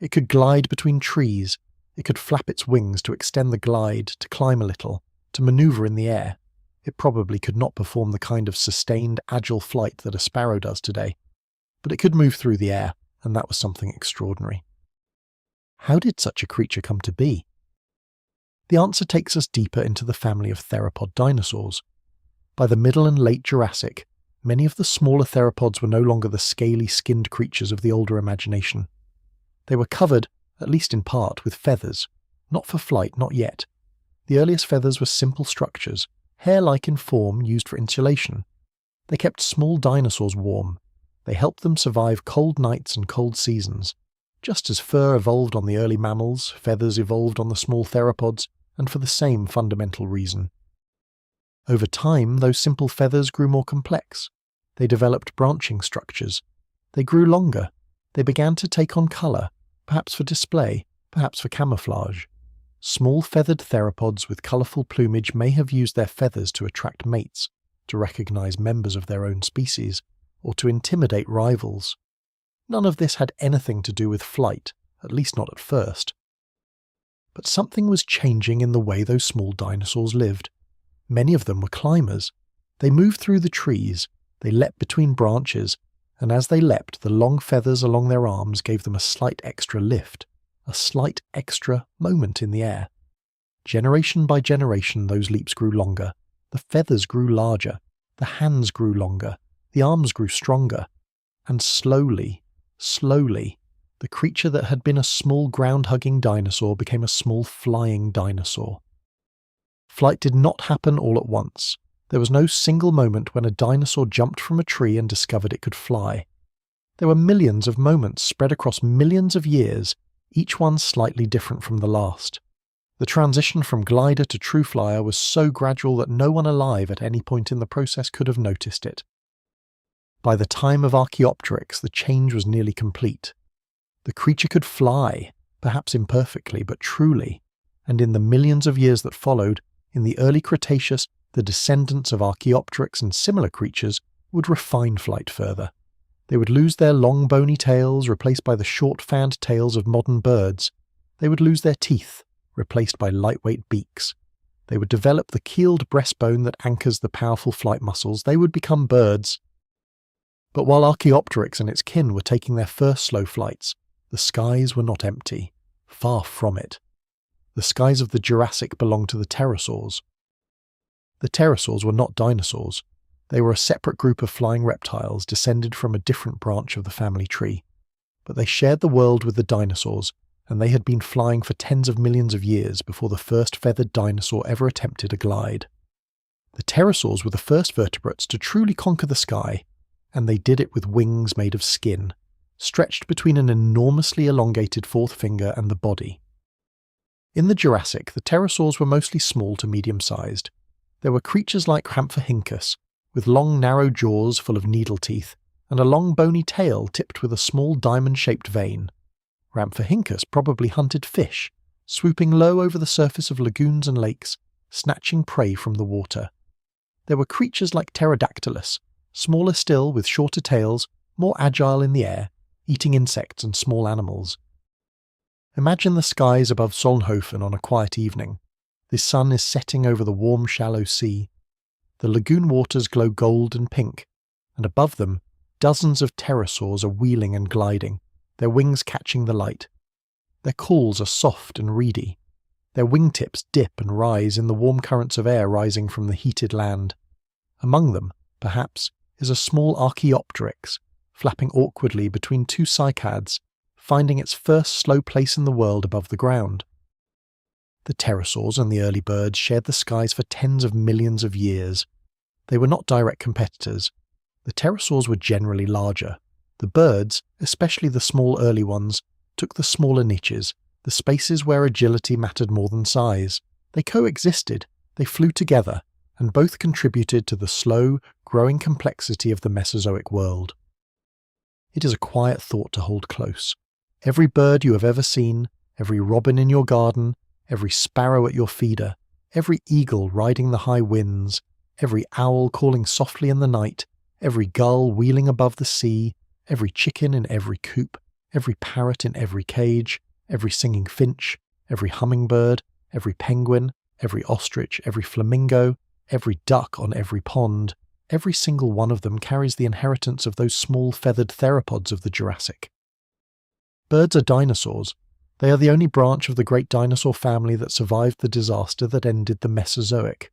It could glide between trees. It could flap its wings to extend the glide, to climb a little, to maneuver in the air. It probably could not perform the kind of sustained, agile flight that a sparrow does today. But it could move through the air, and that was something extraordinary. How did such a creature come to be? The answer takes us deeper into the family of theropod dinosaurs. By the Middle and Late Jurassic, many of the smaller theropods were no longer the scaly, skinned creatures of the older imagination. They were covered, at least in part, with feathers. Not for flight, not yet. The earliest feathers were simple structures, hair-like in form, used for insulation. They kept small dinosaurs warm. They helped them survive cold nights and cold seasons. Just as fur evolved on the early mammals, feathers evolved on the small theropods, and for the same fundamental reason. Over time, those simple feathers grew more complex. They developed branching structures. They grew longer. They began to take on colour, perhaps for display, perhaps for camouflage. Small feathered theropods with colourful plumage may have used their feathers to attract mates, to recognise members of their own species, or to intimidate rivals. None of this had anything to do with flight, at least not at first. But something was changing in the way those small dinosaurs lived. Many of them were climbers. They moved through the trees, they leapt between branches, and as they leapt, the long feathers along their arms gave them a slight extra lift, a slight extra moment in the air. Generation by generation, those leaps grew longer. The feathers grew larger. The hands grew longer. The arms grew stronger. And slowly, the creature that had been a small ground-hugging dinosaur became a small flying dinosaur. Flight did not happen all at once. There was no single moment when a dinosaur jumped from a tree and discovered it could fly. There were millions of moments spread across millions of years, each one slightly different from the last. The transition from glider to true flyer was so gradual that no one alive at any point in the process could have noticed it. By the time of Archaeopteryx, the change was nearly complete. The creature could fly, perhaps imperfectly, but truly, and in the millions of years that followed, in the early Cretaceous, the descendants of Archaeopteryx and similar creatures would refine flight further. They would lose their long bony tails, replaced by the short fanned tails of modern birds. They would lose their teeth, replaced by lightweight beaks. They would develop the keeled breastbone that anchors the powerful flight muscles. They would become birds. But while Archaeopteryx and its kin were taking their first slow flights, the skies were not empty. Far from it. The skies of the Jurassic belonged to the pterosaurs. The pterosaurs were not dinosaurs. They were a separate group of flying reptiles descended from a different branch of the family tree. But they shared the world with the dinosaurs, and they had been flying for tens of millions of years before the first feathered dinosaur ever attempted a glide. The pterosaurs were the first vertebrates to truly conquer the sky, and they did it with wings made of skin, stretched between an enormously elongated fourth finger and the body. In the Jurassic, the pterosaurs were mostly small to medium-sized. There were creatures like Rhamphorhynchus, with long narrow jaws full of needle teeth, and a long bony tail tipped with a small diamond-shaped vein. Rhamphorhynchus probably hunted fish, swooping low over the surface of lagoons and lakes, snatching prey from the water. There were creatures like Pterodactylus, smaller still with shorter tails, more agile in the air, eating insects and small animals. Imagine the skies above Solnhofen on a quiet evening. The sun is setting over the warm, shallow sea. The lagoon waters glow gold and pink, and above them, dozens of pterosaurs are wheeling and gliding, their wings catching the light. Their calls are soft and reedy. Their wingtips dip and rise in the warm currents of air rising from the heated land. Among them, perhaps, is a small Archaeopteryx, flapping awkwardly between two cycads, finding its first slow place in the world above the ground. The pterosaurs and the early birds shared the skies for tens of millions of years. They were not direct competitors. The pterosaurs were generally larger. The birds, especially the small early ones, took the smaller niches, the spaces where agility mattered more than size. They coexisted, they flew together, and both contributed to the slow, growing complexity of the Mesozoic world. It is a quiet thought to hold close. Every bird you have ever seen, every robin in your garden, every sparrow at your feeder, every eagle riding the high winds, every owl calling softly in the night, every gull wheeling above the sea, every chicken in every coop, every parrot in every cage, every singing finch, every hummingbird, every penguin, every ostrich, every flamingo, every duck on every pond, every single one of them carries the inheritance of those small feathered theropods of the Jurassic. Birds are dinosaurs. They are the only branch of the great dinosaur family that survived the disaster that ended the Mesozoic.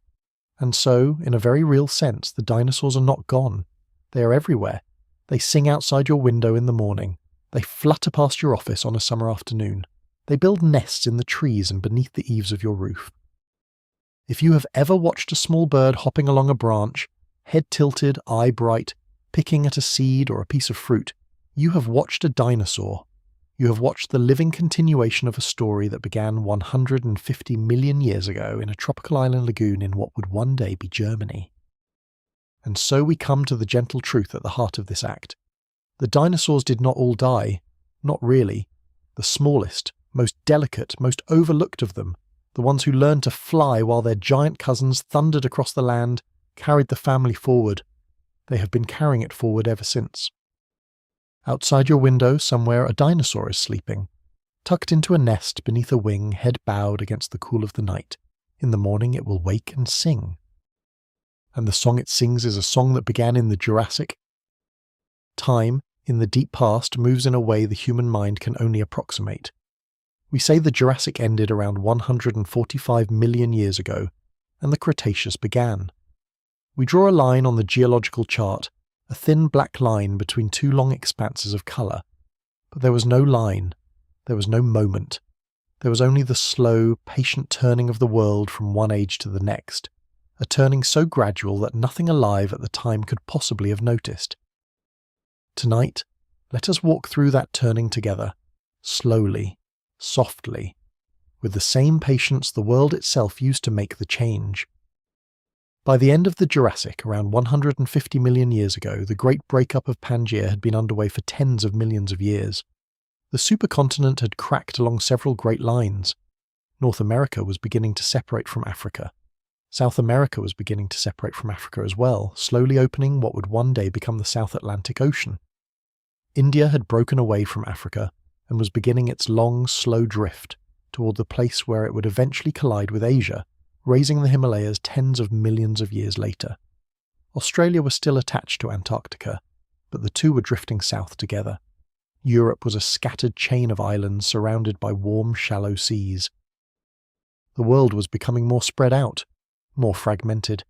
And so, in a very real sense, the dinosaurs are not gone. They are everywhere. They sing outside your window in the morning. They flutter past your office on a summer afternoon. They build nests in the trees and beneath the eaves of your roof. If you have ever watched a small bird hopping along a branch, head tilted, eye bright, picking at a seed or a piece of fruit, you have watched a dinosaur. You have watched the living continuation of a story that began 150 million years ago in a tropical island lagoon in what would one day be Germany. And so we come to the gentle truth at the heart of this act. The dinosaurs did not all die. Not really. The smallest, most delicate, most overlooked of them, the ones who learned to fly while their giant cousins thundered across the land, carried the family forward. They have been carrying it forward ever since. Outside your window, somewhere, a dinosaur is sleeping, tucked into a nest beneath a wing, head bowed against the cool of the night. In the morning it will wake and sing. And the song it sings is a song that began in the Jurassic. Time, in the deep past, moves in a way the human mind can only approximate. We say the Jurassic ended around 145 million years ago, and the Cretaceous began. We draw a line on the geological chart, a thin black line between two long expanses of colour. But there was no line, there was no moment. There was only the slow, patient turning of the world from one age to the next, a turning so gradual that nothing alive at the time could possibly have noticed. Tonight, let us walk through that turning together, slowly, softly, with the same patience the world itself used to make the change. By the end of the Jurassic, around 150 million years ago, the great breakup of Pangaea had been underway for tens of millions of years. The supercontinent had cracked along several great lines. North America was beginning to separate from Africa. South America was beginning to separate from Africa as well, slowly opening what would one day become the South Atlantic Ocean. India had broken away from Africa and was beginning its long, slow drift toward the place where it would eventually collide with Asia, raising the Himalayas tens of millions of years later. Australia was still attached to Antarctica, but the two were drifting south together. Europe was a scattered chain of islands surrounded by warm, shallow seas. The world was becoming more spread out, more fragmented,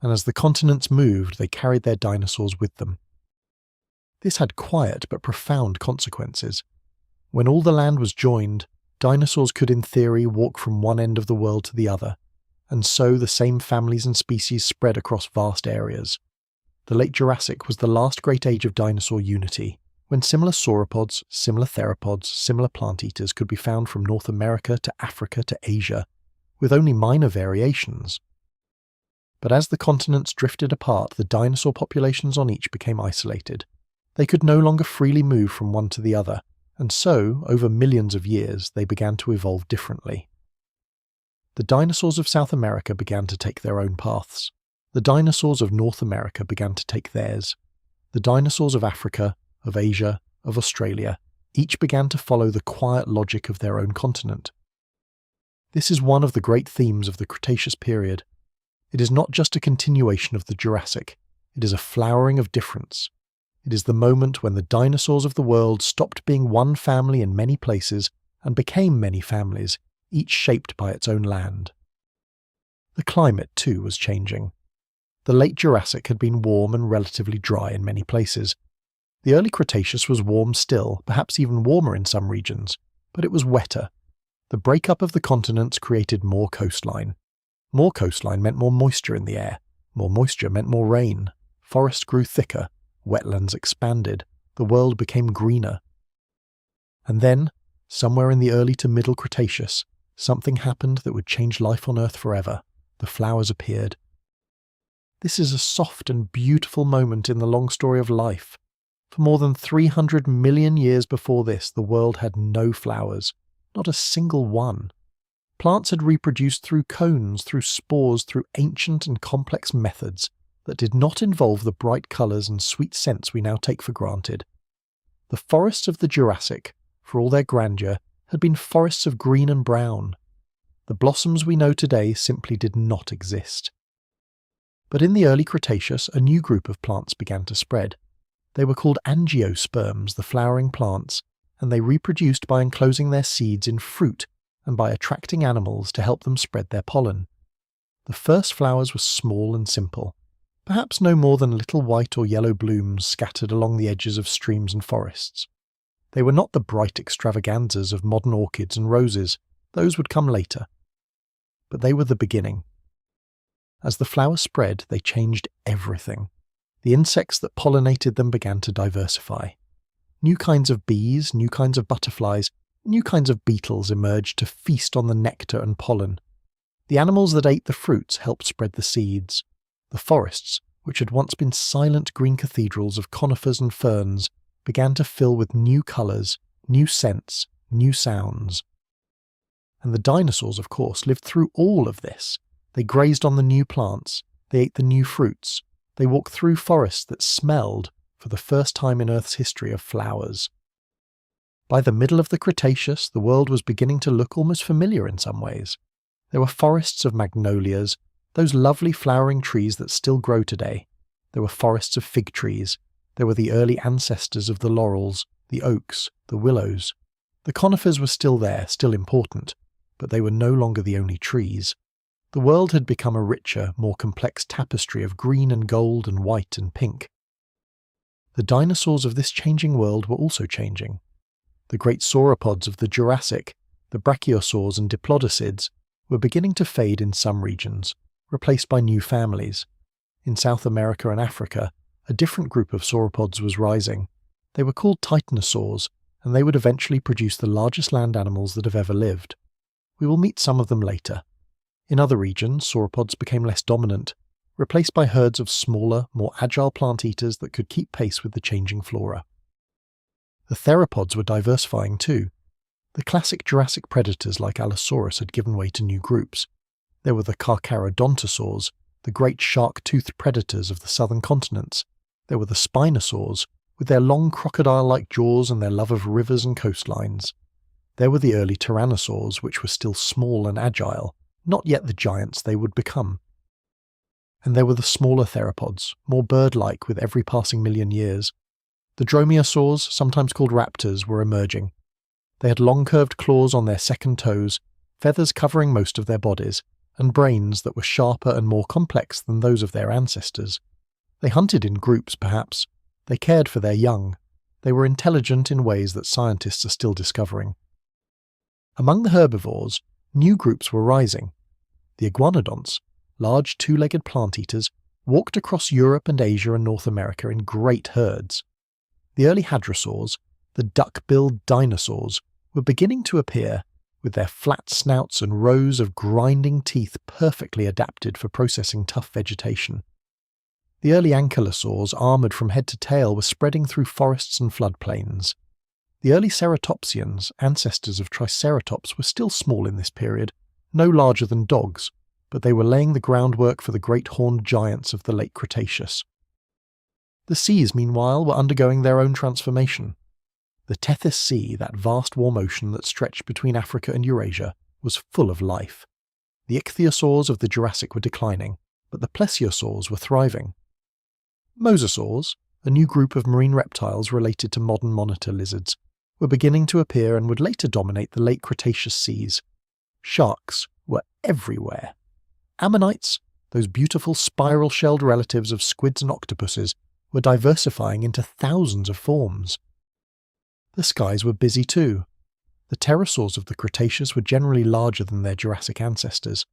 and as the continents moved, they carried their dinosaurs with them. This had quiet but profound consequences. When all the land was joined, dinosaurs could in theory walk from one end of the world to the other, and so the same families and species spread across vast areas. The Late Jurassic was the last great age of dinosaur unity, when similar sauropods, similar theropods, similar plant-eaters could be found from North America to Africa to Asia, with only minor variations. But as the continents drifted apart, the dinosaur populations on each became isolated. They could no longer freely move from one to the other, and so, over millions of years, they began to evolve differently. The dinosaurs of South America began to take their own paths. The dinosaurs of North America began to take theirs. The dinosaurs of Africa, of Asia, of Australia, each began to follow the quiet logic of their own continent. This is one of the great themes of the Cretaceous period. It is not just a continuation of the Jurassic, it is a flowering of difference. It is the moment when the dinosaurs of the world stopped being one family in many places and became many families, each shaped by its own land. The climate, too, was changing. The late Jurassic had been warm and relatively dry in many places. The early Cretaceous was warm still, perhaps even warmer in some regions, but it was wetter. The breakup of the continents created more coastline. More coastline meant more moisture in the air. More moisture meant more rain. Forests grew thicker. Wetlands expanded. The world became greener. And then, somewhere in the early to middle Cretaceous, something happened that would change life on Earth forever. The flowers appeared. This is a soft and beautiful moment in the long story of life. For more than 300 million years before this, the world had no flowers. Not a single one. Plants had reproduced through cones, through spores, through ancient and complex methods. that did not involve the bright colours and sweet scents we now take for granted. The forests of the Jurassic, for all their grandeur, had been forests of green and brown. The blossoms we know today simply did not exist. But in the early Cretaceous, a new group of plants began to spread. They were called angiosperms, the flowering plants, and they reproduced by enclosing their seeds in fruit and by attracting animals to help them spread their pollen. The first flowers were small and simple, perhaps no more than little white or yellow blooms scattered along the edges of streams and forests. They were not the bright extravaganzas of modern orchids and roses, those would come later. But they were the beginning. As the flowers spread, they changed everything. The insects that pollinated them began to diversify. New kinds of bees, new kinds of butterflies, new kinds of beetles emerged to feast on the nectar and pollen. The animals that ate the fruits helped spread the seeds. The forests, which had once been silent green cathedrals of conifers and ferns, began to fill with new colours, new scents, new sounds. And the dinosaurs, of course, lived through all of this. They grazed on the new plants, they ate the new fruits, they walked through forests that smelled, for the first time in Earth's history, of flowers. By the middle of the Cretaceous, the world was beginning to look almost familiar in some ways. There were forests of magnolias, those lovely flowering trees that still grow today. There were forests of fig trees. There were the early ancestors of the laurels, the oaks, the willows. The conifers were still there, still important, but they were no longer the only trees. The world had become a richer, more complex tapestry of green and gold and white and pink. The dinosaurs of this changing world were also changing. The great sauropods of the Jurassic, the brachiosaurs and diplodocids, were beginning to fade in some regions, replaced by new families. In South America and Africa, a different group of sauropods was rising. They were called titanosaurs, and they would eventually produce the largest land animals that have ever lived. We will meet some of them later. In other regions, sauropods became less dominant, replaced by herds of smaller, more agile plant eaters that could keep pace with the changing flora. The theropods were diversifying too. The classic Jurassic predators like Allosaurus had given way to new groups. There were the Carcharodontosaurs, the great shark-toothed predators of the southern continents. There were the Spinosaurs, with their long crocodile-like jaws and their love of rivers and coastlines. There were the early Tyrannosaurs, which were still small and agile, not yet the giants they would become. And there were the smaller theropods, more bird-like with every passing million years. The dromaeosaurs, sometimes called raptors, were emerging. They had long curved claws on their second toes, feathers covering most of their bodies, and brains that were sharper and more complex than those of their ancestors. They hunted in groups, perhaps. They cared for their young. They were intelligent in ways that scientists are still discovering. Among the herbivores, new groups were rising. The iguanodonts, large two-legged plant eaters, walked across Europe and Asia and North America in great herds. The early hadrosaurs, the duck-billed dinosaurs, were beginning to appear, with their flat snouts and rows of grinding teeth perfectly adapted for processing tough vegetation. The early ankylosaurs, armoured from head to tail, were spreading through forests and floodplains. The early ceratopsians, ancestors of Triceratops, were still small in this period, no larger than dogs, but they were laying the groundwork for the great horned giants of the late Cretaceous. The seas, meanwhile, were undergoing their own transformation. The Tethys Sea, that vast warm ocean that stretched between Africa and Eurasia, was full of life. The ichthyosaurs of the Jurassic were declining, but the plesiosaurs were thriving. Mosasaurs, a new group of marine reptiles related to modern monitor lizards, were beginning to appear and would later dominate the late Cretaceous seas. Sharks were everywhere. Ammonites, those beautiful spiral-shelled relatives of squids and octopuses, were diversifying into thousands of forms. The skies were busy too. The pterosaurs of the Cretaceous were generally larger than their Jurassic ancestors.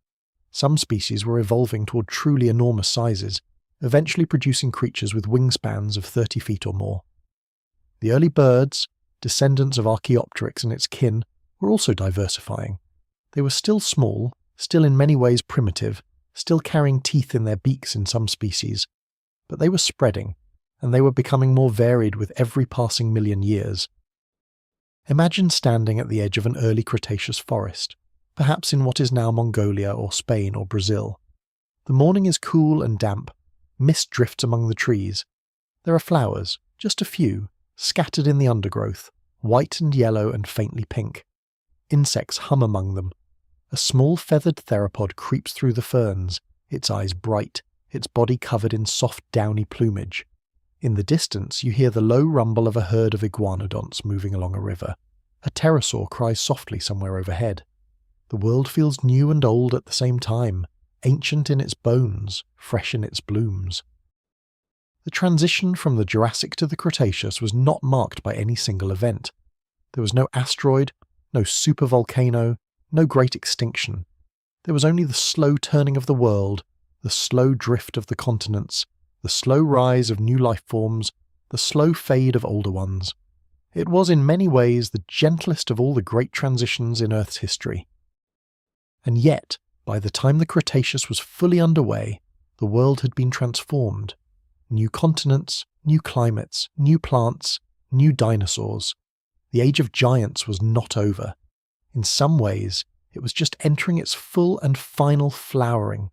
Some species were evolving toward truly enormous sizes, eventually producing creatures with wingspans of 30 feet or more. The early birds, descendants of Archaeopteryx and its kin, were also diversifying. They were still small, still in many ways primitive, still carrying teeth in their beaks in some species, but they were spreading, and they were becoming more varied with every passing million years. Imagine standing at the edge of an early Cretaceous forest, perhaps in what is now Mongolia or Spain or Brazil. The morning is cool and damp, Mist drifts among the trees. There are flowers, just a few, scattered in the undergrowth, white and yellow and faintly pink. Insects hum among them. A small feathered theropod creeps through the ferns, its eyes bright, its body covered in soft downy plumage. In the distance you hear the low rumble of a herd of iguanodonts moving along a river. A pterosaur cries softly somewhere overhead. The world feels new and old at the same time, ancient in its bones, fresh in its blooms. The transition from the Jurassic to the Cretaceous was not marked by any single event. There was no asteroid, no supervolcano, no great extinction. There was only the slow turning of the world, the slow drift of the continents, the slow rise of new life forms, the slow fade of older ones. It was in many ways the gentlest of all the great transitions in Earth's history. And yet, by the time the Cretaceous was fully underway, the world had been transformed. New continents, new climates, new plants, new dinosaurs. The age of giants was not over. In some ways, it was just entering its full and final flowering.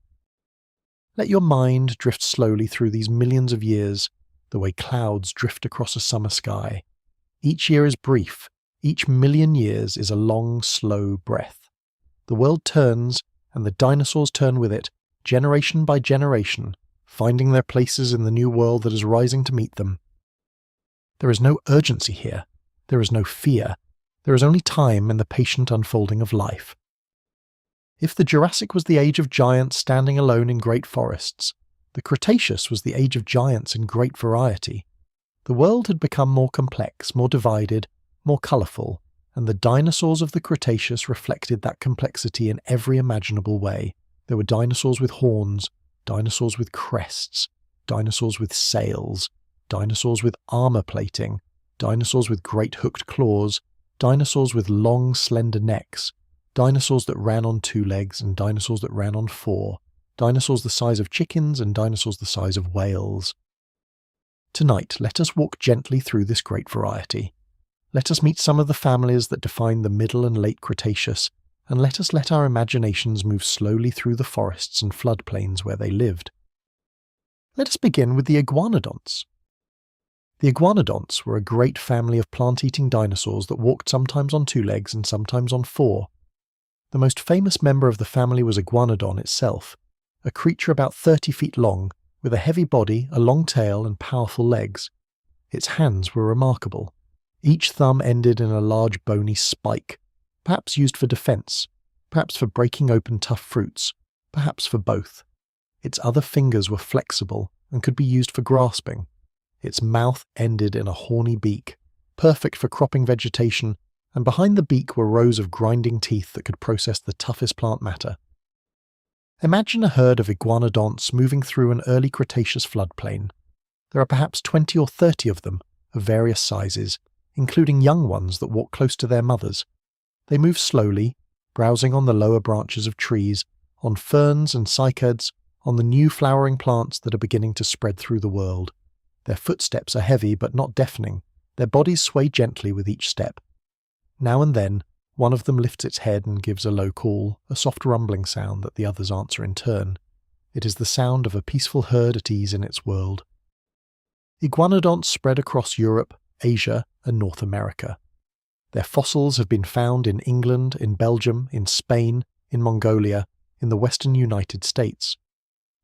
Let your mind drift slowly through these millions of years, the way clouds drift across a summer sky. Each year is brief, each million years is a long, slow breath. The world turns, and the dinosaurs turn with it, generation by generation, finding their places in the new world that is rising to meet them. There is no urgency here. There is no fear. There is only time and the patient unfolding of life. If the Jurassic was the age of giants standing alone in great forests, the Cretaceous was the age of giants in great variety. The world had become more complex, more divided, more colourful, and the dinosaurs of the Cretaceous reflected that complexity in every imaginable way. There were dinosaurs with horns, dinosaurs with crests, dinosaurs with sails, dinosaurs with armour plating, dinosaurs with great hooked claws, dinosaurs with long, slender necks, dinosaurs that ran on 2 legs and dinosaurs that ran on 4, dinosaurs the size of chickens and dinosaurs the size of whales. Tonight, let us walk gently through this great variety. Let us meet some of the families that define the Middle and Late Cretaceous, and let us let our imaginations move slowly through the forests and floodplains where they lived. Let us begin with the iguanodonts. The iguanodonts were a great family of plant-eating dinosaurs that walked sometimes on 2 legs and sometimes on 4. The most famous member of the family was iguanodon itself, a creature about 30 feet long, with a heavy body, a long tail, and powerful legs. Its hands were remarkable. Each thumb ended in a large bony spike, perhaps used for defense, perhaps for breaking open tough fruits, perhaps for both. Its other fingers were flexible and could be used for grasping. Its mouth ended in a horny beak, perfect for cropping vegetation, and behind the beak were rows of grinding teeth that could process the toughest plant matter. Imagine a herd of iguanodonts moving through an early Cretaceous floodplain. There are perhaps 20 or 30 of them, of various sizes, including young ones that walk close to their mothers. They move slowly, browsing on the lower branches of trees, on ferns and cycads, on the new flowering plants that are beginning to spread through the world. Their footsteps are heavy but not deafening. Their bodies sway gently with each step. Now and then, one of them lifts its head and gives a low call, a soft rumbling sound that the others answer in turn. It is the sound of a peaceful herd at ease in its world. Iguanodonts spread across Europe, Asia, and North America. Their fossils have been found in England, in Belgium, in Spain, in Mongolia, in the western United States.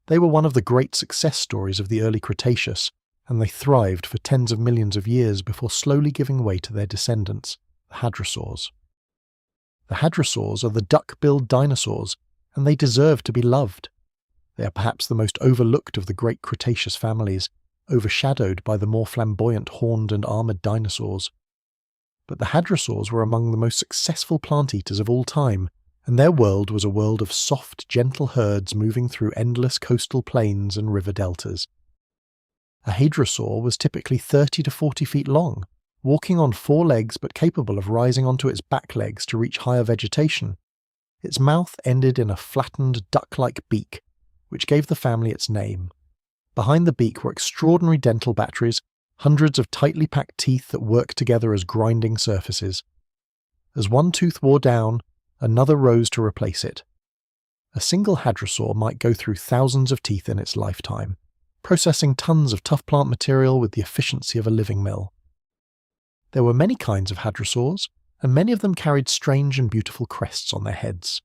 They were one of the great success stories of the early Cretaceous, and they thrived for tens of millions of years before slowly giving way to their descendants, the hadrosaurs. The hadrosaurs are the duck-billed dinosaurs, and they deserve to be loved. They are perhaps the most overlooked of the great Cretaceous families, overshadowed by the more flamboyant horned and armoured dinosaurs. But the hadrosaurs were among the most successful plant-eaters of all time, and their world was a world of soft, gentle herds moving through endless coastal plains and river deltas. A hadrosaur was typically 30 to 40 feet long, walking on 4 legs but capable of rising onto its back legs to reach higher vegetation. Its mouth ended in a flattened, duck-like beak, which gave the family its name. Behind the beak were extraordinary dental batteries, hundreds of tightly packed teeth that worked together as grinding surfaces. As one tooth wore down, another rose to replace it. A single hadrosaur might go through thousands of teeth in its lifetime, processing tons of tough plant material with the efficiency of a living mill. There were many kinds of hadrosaurs, and many of them carried strange and beautiful crests on their heads.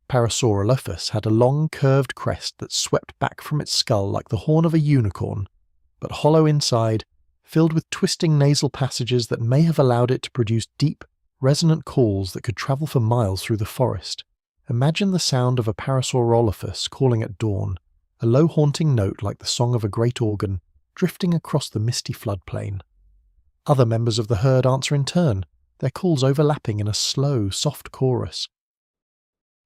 Parasaurolophus had a long, curved crest that swept back from its skull like the horn of a unicorn, but hollow inside, filled with twisting nasal passages that may have allowed it to produce deep, resonant calls that could travel for miles through the forest. Imagine the sound of a Parasaurolophus calling at dawn, a low haunting note like the song of a great organ, drifting across the misty floodplain. Other members of the herd answer in turn, their calls overlapping in a slow, soft chorus.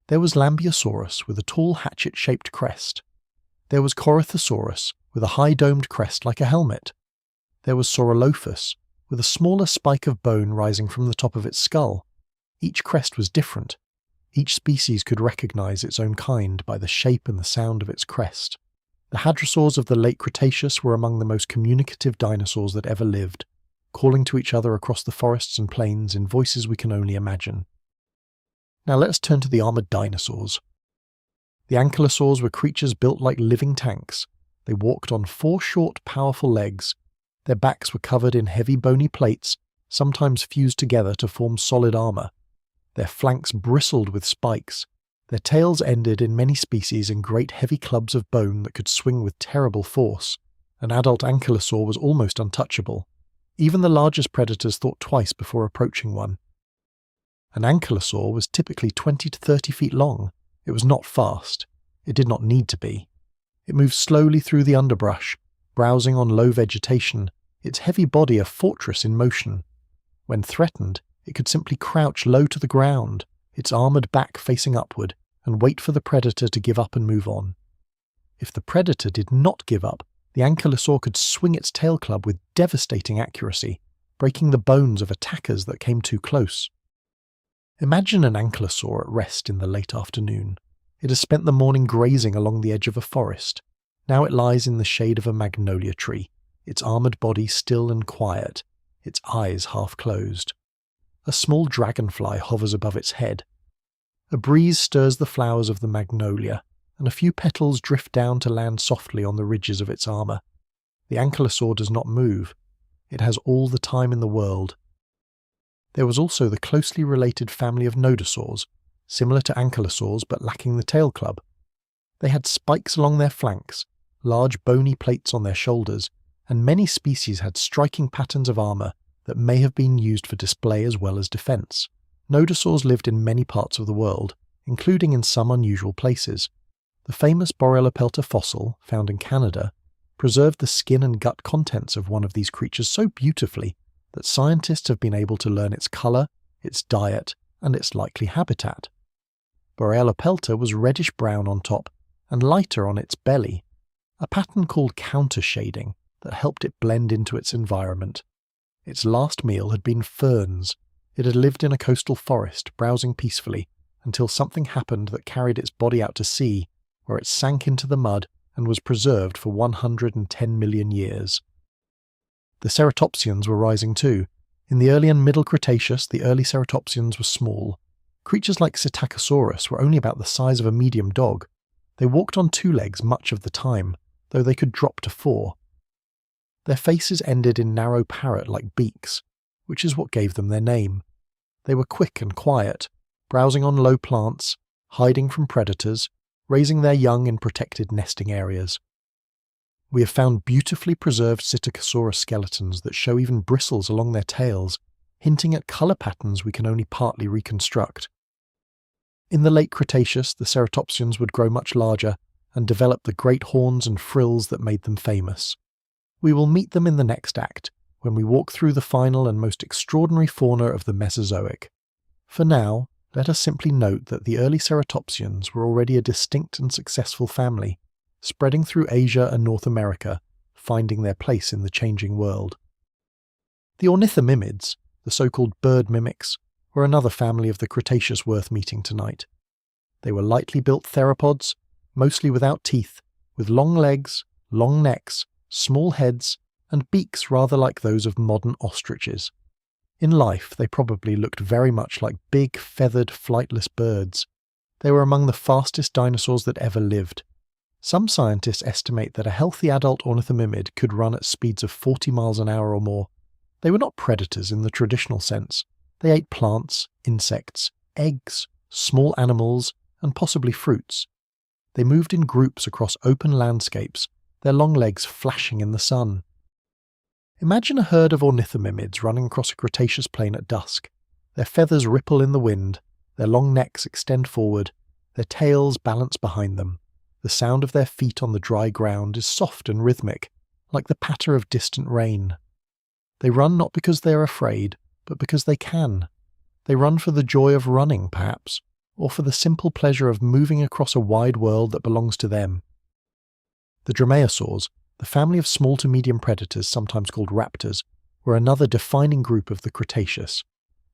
There was Lambeosaurus with a tall hatchet-shaped crest. There was Corythosaurus with a high-domed crest like a helmet. There was Saurolophus with a smaller spike of bone rising from the top of its skull. Each crest was different. Each species could recognize its own kind by the shape and the sound of its crest. The hadrosaurs of the late Cretaceous were among the most communicative dinosaurs that ever lived, calling to each other across the forests and plains in voices we can only imagine. Now let's turn to the armoured dinosaurs. The ankylosaurs were creatures built like living tanks. They walked on 4 short, powerful legs. Their backs were covered in heavy bony plates, sometimes fused together to form solid armour. Their flanks bristled with spikes. Their tails ended in many species in great heavy clubs of bone that could swing with terrible force. An adult ankylosaur was almost untouchable. Even the largest predators thought twice before approaching one. An ankylosaur was typically 20 to 30 feet long. It was not fast. It did not need to be. It moved slowly through the underbrush, browsing on low vegetation, its heavy body a fortress in motion. When threatened, it could simply crouch low to the ground, its armoured back facing upward, and wait for the predator to give up and move on. If the predator did not give up, the ankylosaur could swing its tail club with devastating accuracy, breaking the bones of attackers that came too close. Imagine an ankylosaur at rest in the late afternoon. It has spent the morning grazing along the edge of a forest. Now it lies in the shade of a magnolia tree, its armoured body still and quiet, its eyes half closed. A small dragonfly hovers above its head. A breeze stirs the flowers of the magnolia, and a few petals drift down to land softly on the ridges of its armour. The ankylosaur does not move. It has all the time in the world. There was also the closely related family of nodosaurs, similar to ankylosaurs but lacking the tail club. They had spikes along their flanks, large bony plates on their shoulders, and many species had striking patterns of armour that may have been used for display as well as defence. Nodosaurs lived in many parts of the world, including in some unusual places. The famous Borrelopelta fossil, found in Canada, preserved the skin and gut contents of one of these creatures so beautifully that scientists have been able to learn its colour, its diet, and its likely habitat. Borrelopelta was reddish-brown on top and lighter on its belly, a pattern called counter-shading that helped it blend into its environment. Its last meal had been ferns. It had lived in a coastal forest, browsing peacefully, until something happened that carried its body out to sea, where it sank into the mud and was preserved for 110 million years. The ceratopsians were rising too. In the early and middle Cretaceous, the early ceratopsians were small. Creatures like Psittacosaurus were only about the size of a medium dog. They walked on 2 legs much of the time, though they could drop to 4. Their faces ended in narrow parrot-like beaks, which is what gave them their name. They were quick and quiet, browsing on low plants, hiding from predators, raising their young in protected nesting areas. We have found beautifully preserved Psittacosaurus skeletons that show even bristles along their tails, hinting at colour patterns we can only partly reconstruct. In the late Cretaceous, the ceratopsians would grow much larger and develop the great horns and frills that made them famous. We will meet them in the next act, when we walk through the final and most extraordinary fauna of the Mesozoic. For now, let us simply note that the early ceratopsians were already a distinct and successful family, spreading through Asia and North America, finding their place in the changing world. The ornithomimids, the so-called bird mimics, were another family of the Cretaceous worth meeting tonight. They were lightly built theropods, mostly without teeth, with long legs, long necks, small heads, and beaks rather like those of modern ostriches. In life, they probably looked very much like big, feathered, flightless birds. They were among the fastest dinosaurs that ever lived. Some scientists estimate that a healthy adult ornithomimid could run at speeds of 40 miles an hour or more. They were not predators in the traditional sense. They ate plants, insects, eggs, small animals, and possibly fruits. They moved in groups across open landscapes, their long legs flashing in the sun. Imagine a herd of ornithomimids running across a Cretaceous plain at dusk. Their feathers ripple in the wind, their long necks extend forward, their tails balance behind them. The sound of their feet on the dry ground is soft and rhythmic, like the patter of distant rain. They run not because they are afraid, but because they can. They run for the joy of running, perhaps, or for the simple pleasure of moving across a wide world that belongs to them. The dromaeosaurs, the family of small to medium predators sometimes called raptors, were another defining group of the Cretaceous.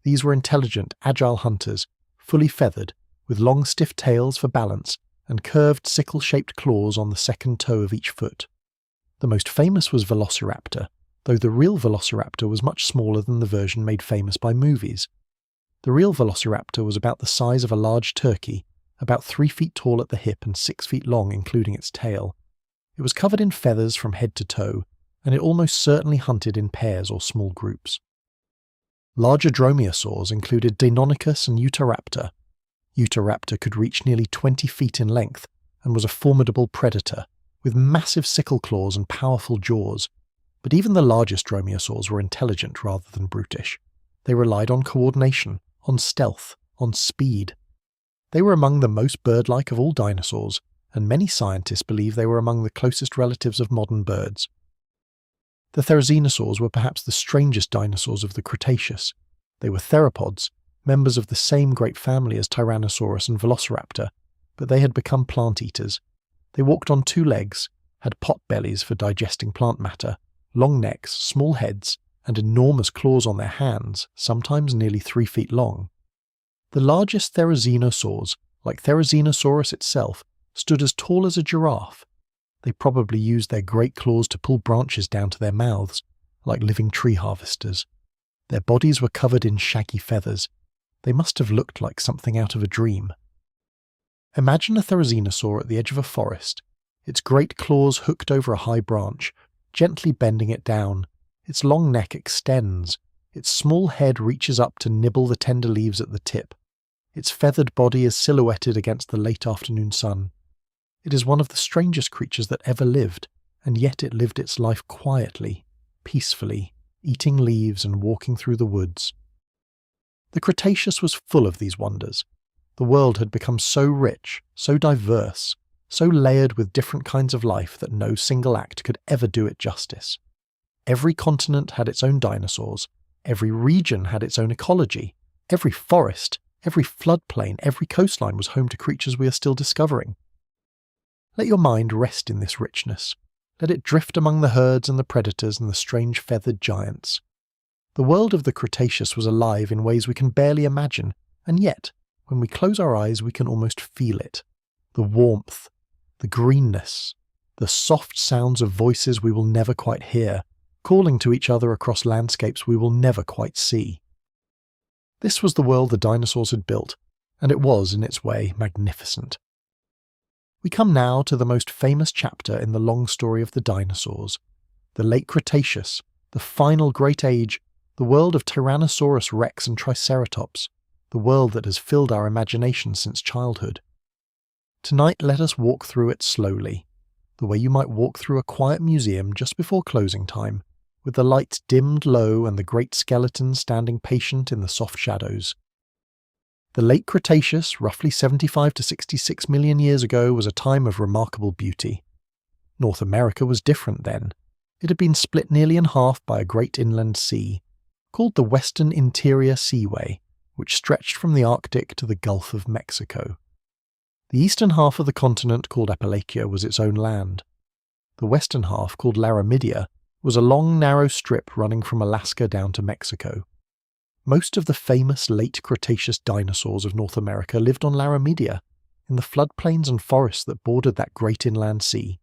These were intelligent, agile hunters, fully feathered, with long stiff tails for balance and curved sickle-shaped claws on the second toe of each foot. The most famous was Velociraptor, though the real Velociraptor was much smaller than the version made famous by movies. The real Velociraptor was about the size of a large turkey, about 3 feet tall at the hip and 6 feet long including its tail. It was covered in feathers from head to toe, and it almost certainly hunted in pairs or small groups. Larger dromaeosaurs included Deinonychus and Utahraptor. Utahraptor could reach nearly 20 feet in length and was a formidable predator, with massive sickle claws and powerful jaws. But even the largest dromaeosaurs were intelligent rather than brutish. They relied on coordination, on stealth, on speed. They were among the most bird-like of all dinosaurs, and many scientists believe they were among the closest relatives of modern birds. The therizinosaurs were perhaps the strangest dinosaurs of the Cretaceous. They were theropods, members of the same great family as Tyrannosaurus and Velociraptor, but they had become plant-eaters. They walked on 2 legs, had pot bellies for digesting plant matter, long necks, small heads, and enormous claws on their hands, sometimes nearly 3 feet long. The largest therizinosaurs, like Therizinosaurus itself, stood as tall as a giraffe. They probably used their great claws to pull branches down to their mouths, like living tree harvesters. Their bodies were covered in shaggy feathers. They must have looked like something out of a dream. Imagine a therizinosaur at the edge of a forest, its great claws hooked over a high branch, gently bending it down. Its long neck extends. Its small head reaches up to nibble the tender leaves at the tip. Its feathered body is silhouetted against the late afternoon sun. It is one of the strangest creatures that ever lived, and yet it lived its life quietly, peacefully, eating leaves and walking through the woods. The Cretaceous was full of these wonders. The world had become so rich, so diverse, so layered with different kinds of life that no single act could ever do it justice. Every continent had its own dinosaurs, every region had its own ecology, every forest, every floodplain, every coastline was home to creatures we are still discovering. Let your mind rest in this richness. Let it drift among the herds and the predators and the strange feathered giants. The world of the Cretaceous was alive in ways we can barely imagine, and yet, when we close our eyes we can almost feel it. The warmth, the greenness, the soft sounds of voices we will never quite hear, calling to each other across landscapes we will never quite see. This was the world the dinosaurs had built, and it was, in its way, magnificent. We come now to the most famous chapter in the long story of the dinosaurs, the Late Cretaceous, the final great age, the world of Tyrannosaurus rex and Triceratops, the world that has filled our imagination since childhood. Tonight let us walk through it slowly, the way you might walk through a quiet museum just before closing time, with the lights dimmed low and the great skeletons standing patient in the soft shadows. The Late Cretaceous, roughly 75 to 66 million years ago, was a time of remarkable beauty. North America was different then. It had been split nearly in half by a great inland sea, called the Western Interior Seaway, which stretched from the Arctic to the Gulf of Mexico. The eastern half of the continent, called Appalachia, was its own land. The western half, called Laramidia, was a long, narrow strip running from Alaska down to Mexico. Most of the famous late Cretaceous dinosaurs of North America lived on Laramidia, in the floodplains and forests that bordered that great inland sea.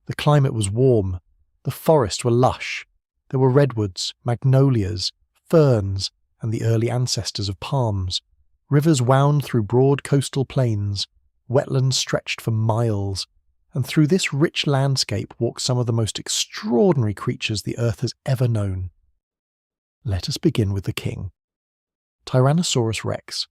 The climate was warm, the forests were lush, there were redwoods, magnolias, ferns, and the early ancestors of palms. Rivers wound through broad coastal plains, wetlands stretched for miles, and through this rich landscape walk some of the most extraordinary creatures the Earth has ever known. Let us begin with the king. Tyrannosaurus rex.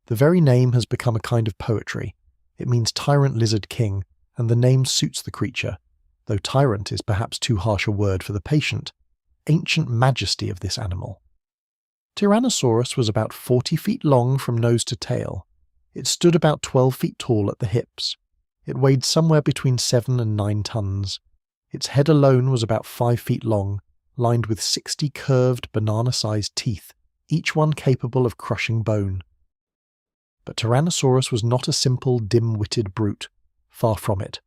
The very name has become a kind of poetry. It means tyrant lizard king, and the name suits the creature, though tyrant is perhaps too harsh a word for the patient, ancient majesty of this animal. Tyrannosaurus was about 40 feet long from nose to tail. It stood about 12 feet tall at the hips. It weighed somewhere between 7 and 9 tons. Its head alone was about 5 feet long, lined with 60 curved, banana-sized teeth, each one capable of crushing bone. But Tyrannosaurus was not a simple, dim-witted brute. Far from it.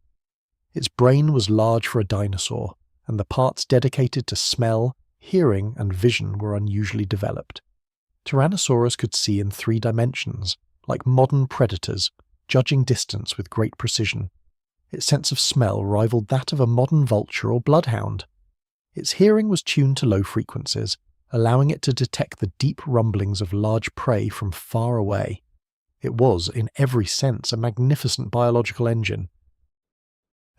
Its brain was large for a dinosaur, and the parts dedicated to smell, hearing, and vision were unusually developed. Tyrannosaurus could see in 3 dimensions, like modern predators, judging distance with great precision. Its sense of smell rivaled that of a modern vulture or bloodhound. Its hearing was tuned to low frequencies, allowing it to detect the deep rumblings of large prey from far away. It was, in every sense, a magnificent biological engine.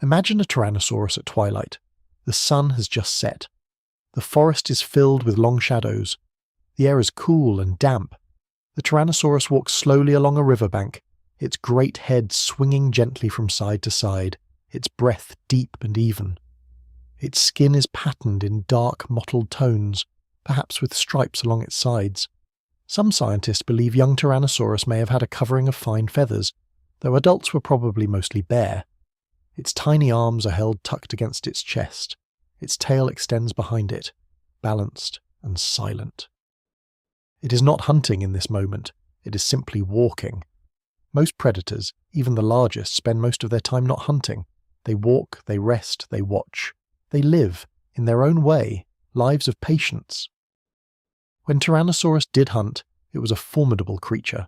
Imagine a Tyrannosaurus at twilight. The sun has just set. The forest is filled with long shadows. The air is cool and damp. The Tyrannosaurus walks slowly along a riverbank, its great head swinging gently from side to side, its breath deep and even. Its skin is patterned in dark, mottled tones, perhaps with stripes along its sides. Some scientists believe young Tyrannosaurus may have had a covering of fine feathers, though adults were probably mostly bare. Its tiny arms are held tucked against its chest. Its tail extends behind it, balanced and silent. It is not hunting in this moment, it is simply walking. Most predators, even the largest, spend most of their time not hunting. They walk, they rest, they watch. They live, in their own way, lives of patience. When Tyrannosaurus did hunt, it was a formidable creature.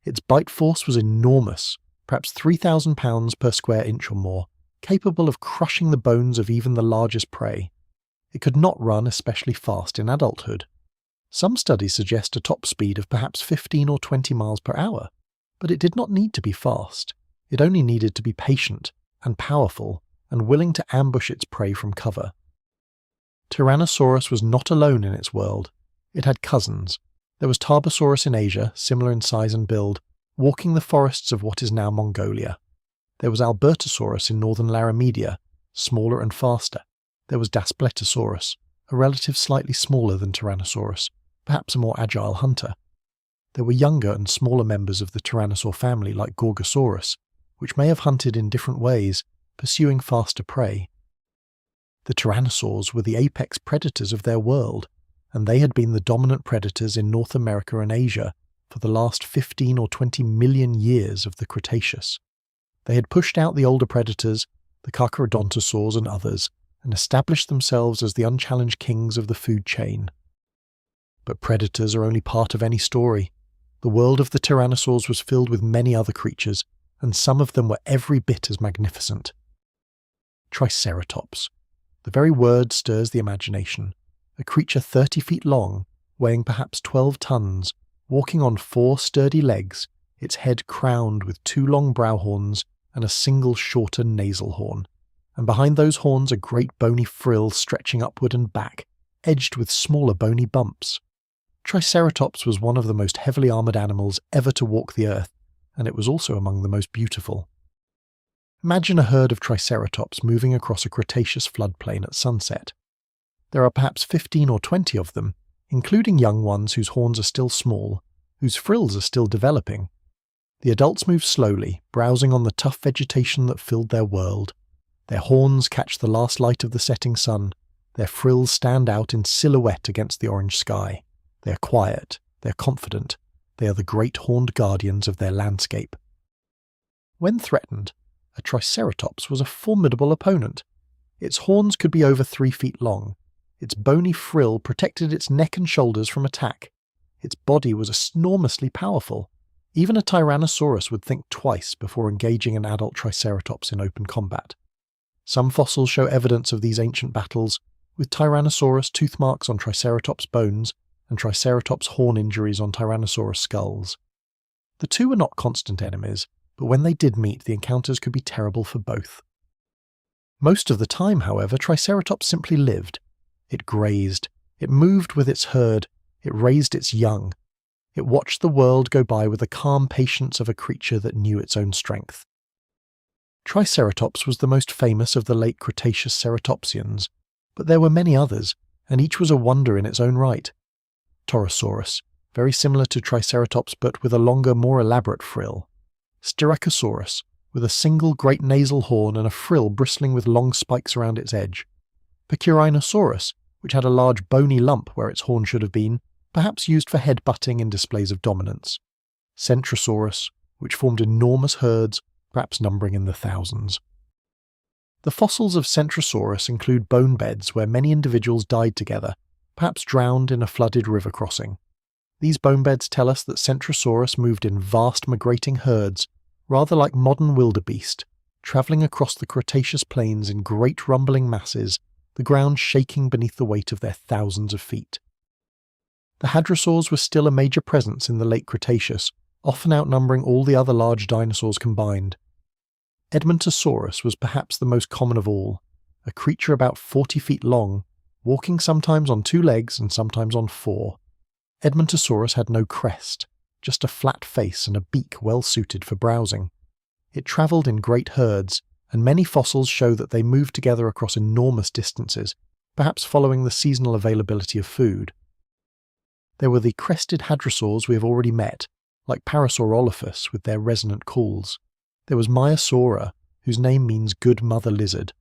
Its bite force was enormous, perhaps 3,000 pounds per square inch or more, capable of crushing the bones of even the largest prey. It could not run especially fast in adulthood. Some studies suggest a top speed of perhaps 15 or 20 miles per hour, but it did not need to be fast. It only needed to be patient and powerful and willing to ambush its prey from cover. Tyrannosaurus was not alone in its world. It had cousins. There was Tarbosaurus in Asia, similar in size and build, walking the forests of what is now Mongolia. There was Albertosaurus in northern Laramedia, smaller and faster. There was Daspletosaurus, a relative slightly smaller than Tyrannosaurus, perhaps a more agile hunter. There were younger and smaller members of the Tyrannosaur family like Gorgosaurus, which may have hunted in different ways, pursuing faster prey. The Tyrannosaurs were the apex predators of their world, and they had been the dominant predators in North America and Asia for the last 15 or 20 million years of the Cretaceous. They had pushed out the older predators, the Carcharodontosaurs and others, and established themselves as the unchallenged kings of the food chain. But predators are only part of any story. The world of the Tyrannosaurs was filled with many other creatures, and some of them were every bit as magnificent. Triceratops. The very word stirs the imagination. A creature 30 feet long, weighing perhaps 12 tons, walking on 4 sturdy legs, its head crowned with 2 long brow horns and a single shorter nasal horn, and behind those horns a great bony frill stretching upward and back, edged with smaller bony bumps. Triceratops was one of the most heavily armoured animals ever to walk the earth, and it was also among the most beautiful. Imagine a herd of Triceratops moving across a Cretaceous floodplain at sunset. There are perhaps 15 or 20 of them, including young ones whose horns are still small, whose frills are still developing. The adults move slowly, browsing on the tough vegetation that filled their world. Their horns catch the last light of the setting sun. Their frills stand out in silhouette against the orange sky. They are quiet. They are confident. They are the great horned guardians of their landscape. When threatened, a Triceratops was a formidable opponent. Its horns could be over 3 feet long. Its bony frill protected its neck and shoulders from attack. Its body was enormously powerful. Even a Tyrannosaurus would think twice before engaging an adult Triceratops in open combat. Some fossils show evidence of these ancient battles, with Tyrannosaurus tooth marks on Triceratops bones and Triceratops horn injuries on Tyrannosaurus skulls. The two were not constant enemies, but when they did meet, the encounters could be terrible for both. Most of the time, however, Triceratops simply lived. It grazed, it moved with its herd, it raised its young. It watched the world go by with the calm patience of a creature that knew its own strength. Triceratops was the most famous of the late Cretaceous ceratopsians, but there were many others, and each was a wonder in its own right. Torosaurus, very similar to Triceratops but with a longer, more elaborate frill. Styracosaurus, with a single great nasal horn and a frill bristling with long spikes around its edge. Pachyrhinosaurus, which had a large bony lump where its horn should have been, perhaps used for head-butting in displays of dominance. Centrosaurus, which formed enormous herds, perhaps numbering in the thousands. The fossils of Centrosaurus include bone beds where many individuals died together, perhaps drowned in a flooded river crossing. These bone beds tell us that Centrosaurus moved in vast migrating herds, rather like modern wildebeest, travelling across the Cretaceous plains in great rumbling masses, the ground shaking beneath the weight of their thousands of feet. The hadrosaurs were still a major presence in the late Cretaceous, often outnumbering all the other large dinosaurs combined. Edmontosaurus was perhaps the most common of all, a creature about 40 feet long, walking sometimes on 2 legs and sometimes on 4. Edmontosaurus had no crest, just a flat face and a beak well suited for browsing. It travelled in great herds, and many fossils show that they moved together across enormous distances, perhaps following the seasonal availability of food. There were the crested hadrosaurs we have already met, like Parasaurolophus with their resonant calls. There was Maiasaura, whose name means good mother lizard.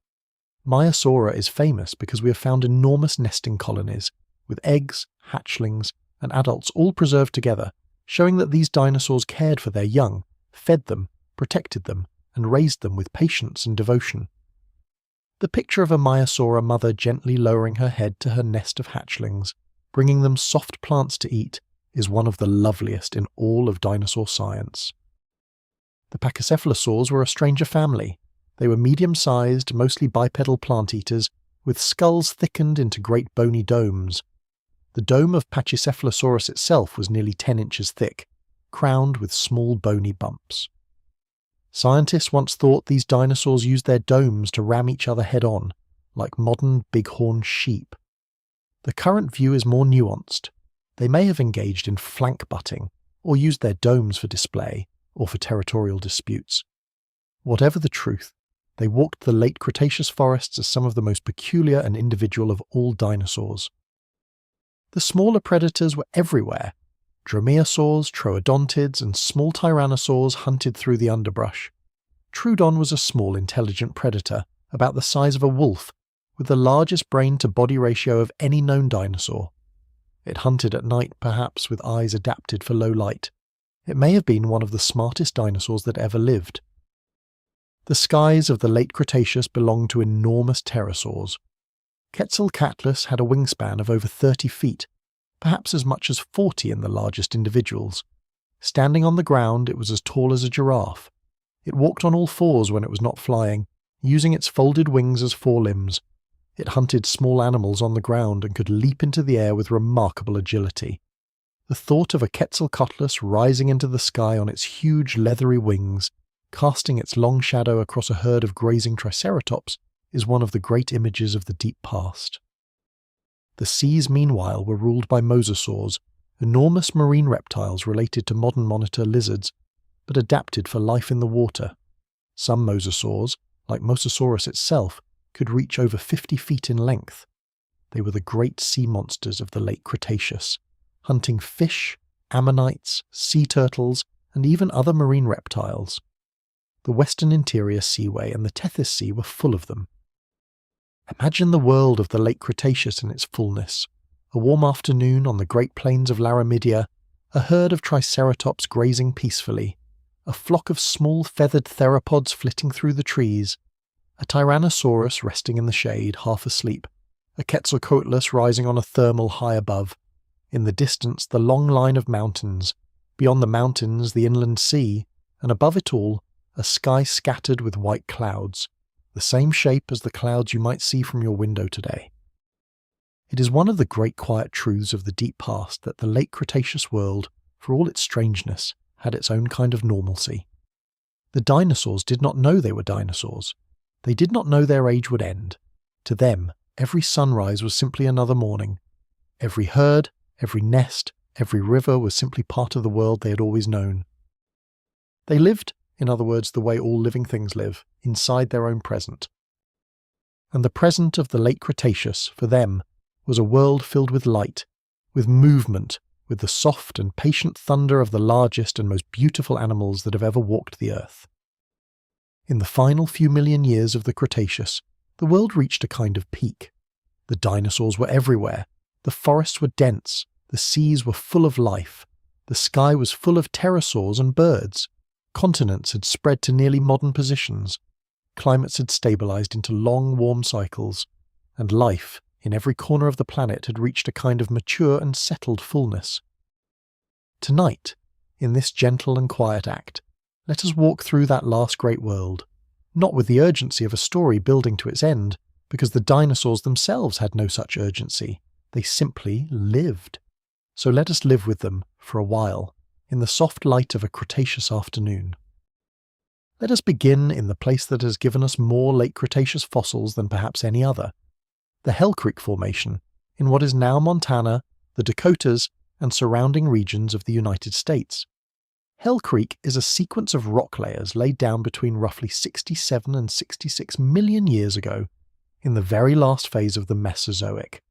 Maiasaura is famous because we have found enormous nesting colonies, with eggs, hatchlings, and adults all preserved together, showing that these dinosaurs cared for their young, fed them, protected them, and raised them with patience and devotion. The picture of a Maiasaura mother gently lowering her head to her nest of hatchlings, bringing them soft plants to eat, is one of the loveliest in all of dinosaur science. The Pachycephalosaurs were a stranger family. They were medium-sized, mostly bipedal plant-eaters, with skulls thickened into great bony domes. The dome of Pachycephalosaurus itself was nearly 10 inches thick, crowned with small bony bumps. Scientists once thought these dinosaurs used their domes to ram each other head-on, like modern bighorn sheep. The current view is more nuanced. They may have engaged in flank butting, or used their domes for display, or for territorial disputes. Whatever the truth, they walked the late Cretaceous forests as some of the most peculiar and individual of all dinosaurs. The smaller predators were everywhere. Dromaeosaurs, troodontids, and small tyrannosaurs hunted through the underbrush. Troodon was a small, intelligent predator, about the size of a wolf, with the largest brain-to-body ratio of any known dinosaur. It hunted at night, perhaps with eyes adapted for low light. It may have been one of the smartest dinosaurs that ever lived. The skies of the late Cretaceous belonged to enormous pterosaurs. Quetzalcoatlus had a wingspan of over 30 feet, perhaps as much as 40 in the largest individuals. Standing on the ground, it was as tall as a giraffe. It walked on all fours when it was not flying, using its folded wings as forelimbs. It hunted small animals on the ground and could leap into the air with remarkable agility. The thought of a Quetzalcoatlus rising into the sky on its huge leathery wings, casting its long shadow across a herd of grazing triceratops, is one of the great images of the deep past. The seas, meanwhile, were ruled by mosasaurs, enormous marine reptiles related to modern monitor lizards, but adapted for life in the water. Some mosasaurs, like Mosasaurus itself, could reach over 50 feet in length. They were the great sea monsters of the late Cretaceous, hunting fish, ammonites, sea turtles, and even other marine reptiles. The Western Interior Seaway and the Tethys Sea were full of them. Imagine the world of the late Cretaceous in its fullness. A warm afternoon on the Great Plains of Laramidia, a herd of triceratops grazing peacefully, a flock of small feathered theropods flitting through the trees, a Tyrannosaurus resting in the shade, half asleep, a Quetzalcoatlus rising on a thermal high above. In the distance, the long line of mountains. Beyond the mountains, the inland sea, and above it all, a sky scattered with white clouds, the same shape as the clouds you might see from your window today. It is one of the great quiet truths of the deep past that the late Cretaceous world, for all its strangeness, had its own kind of normalcy. The dinosaurs did not know they were dinosaurs. They did not know their age would end. To them, every sunrise was simply another morning. Every herd, every nest, every river was simply part of the world they had always known. They lived, in other words, the way all living things live, inside their own present. And the present of the late Cretaceous, for them, was a world filled with light, with movement, with the soft and patient thunder of the largest and most beautiful animals that have ever walked the earth. In the final few million years of the Cretaceous, the world reached a kind of peak. The dinosaurs were everywhere, the forests were dense, the seas were full of life, the sky was full of pterosaurs and birds, continents had spread to nearly modern positions, climates had stabilized into long, warm cycles, and life, in every corner of the planet, had reached a kind of mature and settled fullness. Tonight, in this gentle and quiet act, let us walk through that last great world, not with the urgency of a story building to its end, because the dinosaurs themselves had no such urgency. They simply lived. So let us live with them, for a while, in the soft light of a Cretaceous afternoon. Let us begin in the place that has given us more late Cretaceous fossils than perhaps any other, the Hell Creek Formation, in what is now Montana, the Dakotas, and surrounding regions of the United States. Hell Creek is a sequence of rock layers laid down between roughly 67 and 66 million years ago, in the very last phase of the Mesozoic.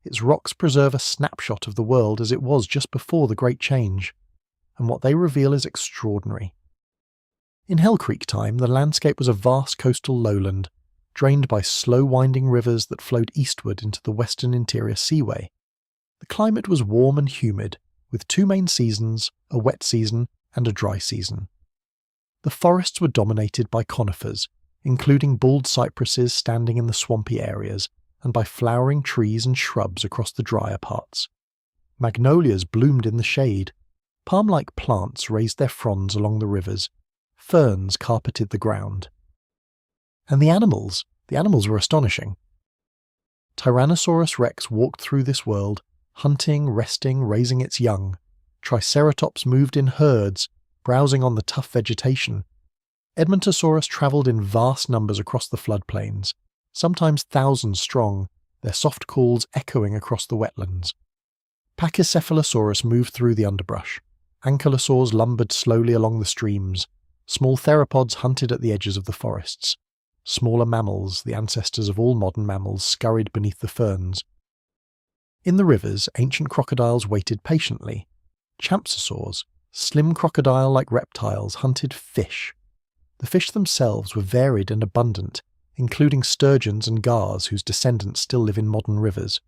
Its rocks preserve a snapshot of the world as it was just before the Great Change, and what they reveal is extraordinary. In Hell Creek time, the landscape was a vast coastal lowland, drained by slow-winding rivers that flowed eastward into the western interior seaway. The climate was warm and humid, with two main seasons, a wet season and a dry season. The forests were dominated by conifers, including bald cypresses standing in the swampy areas, and by flowering trees and shrubs across the drier parts. Magnolias bloomed in the shade, palm-like plants raised their fronds along the rivers, ferns carpeted the ground. And the animals were astonishing. Tyrannosaurus rex walked through this world, hunting, resting, raising its young. Triceratops moved in herds, browsing on the tough vegetation. Edmontosaurus travelled in vast numbers across the floodplains, sometimes thousands strong, their soft calls echoing across the wetlands. Pachycephalosaurus moved through the underbrush. Ankylosaurs lumbered slowly along the streams. Small theropods hunted at the edges of the forests. Smaller mammals, the ancestors of all modern mammals, scurried beneath the ferns. In the rivers, ancient crocodiles waited patiently. Champsosaurs, slim crocodile-like reptiles, hunted fish. The fish themselves were varied and abundant, including sturgeons and gars whose descendants still live in modern rivers.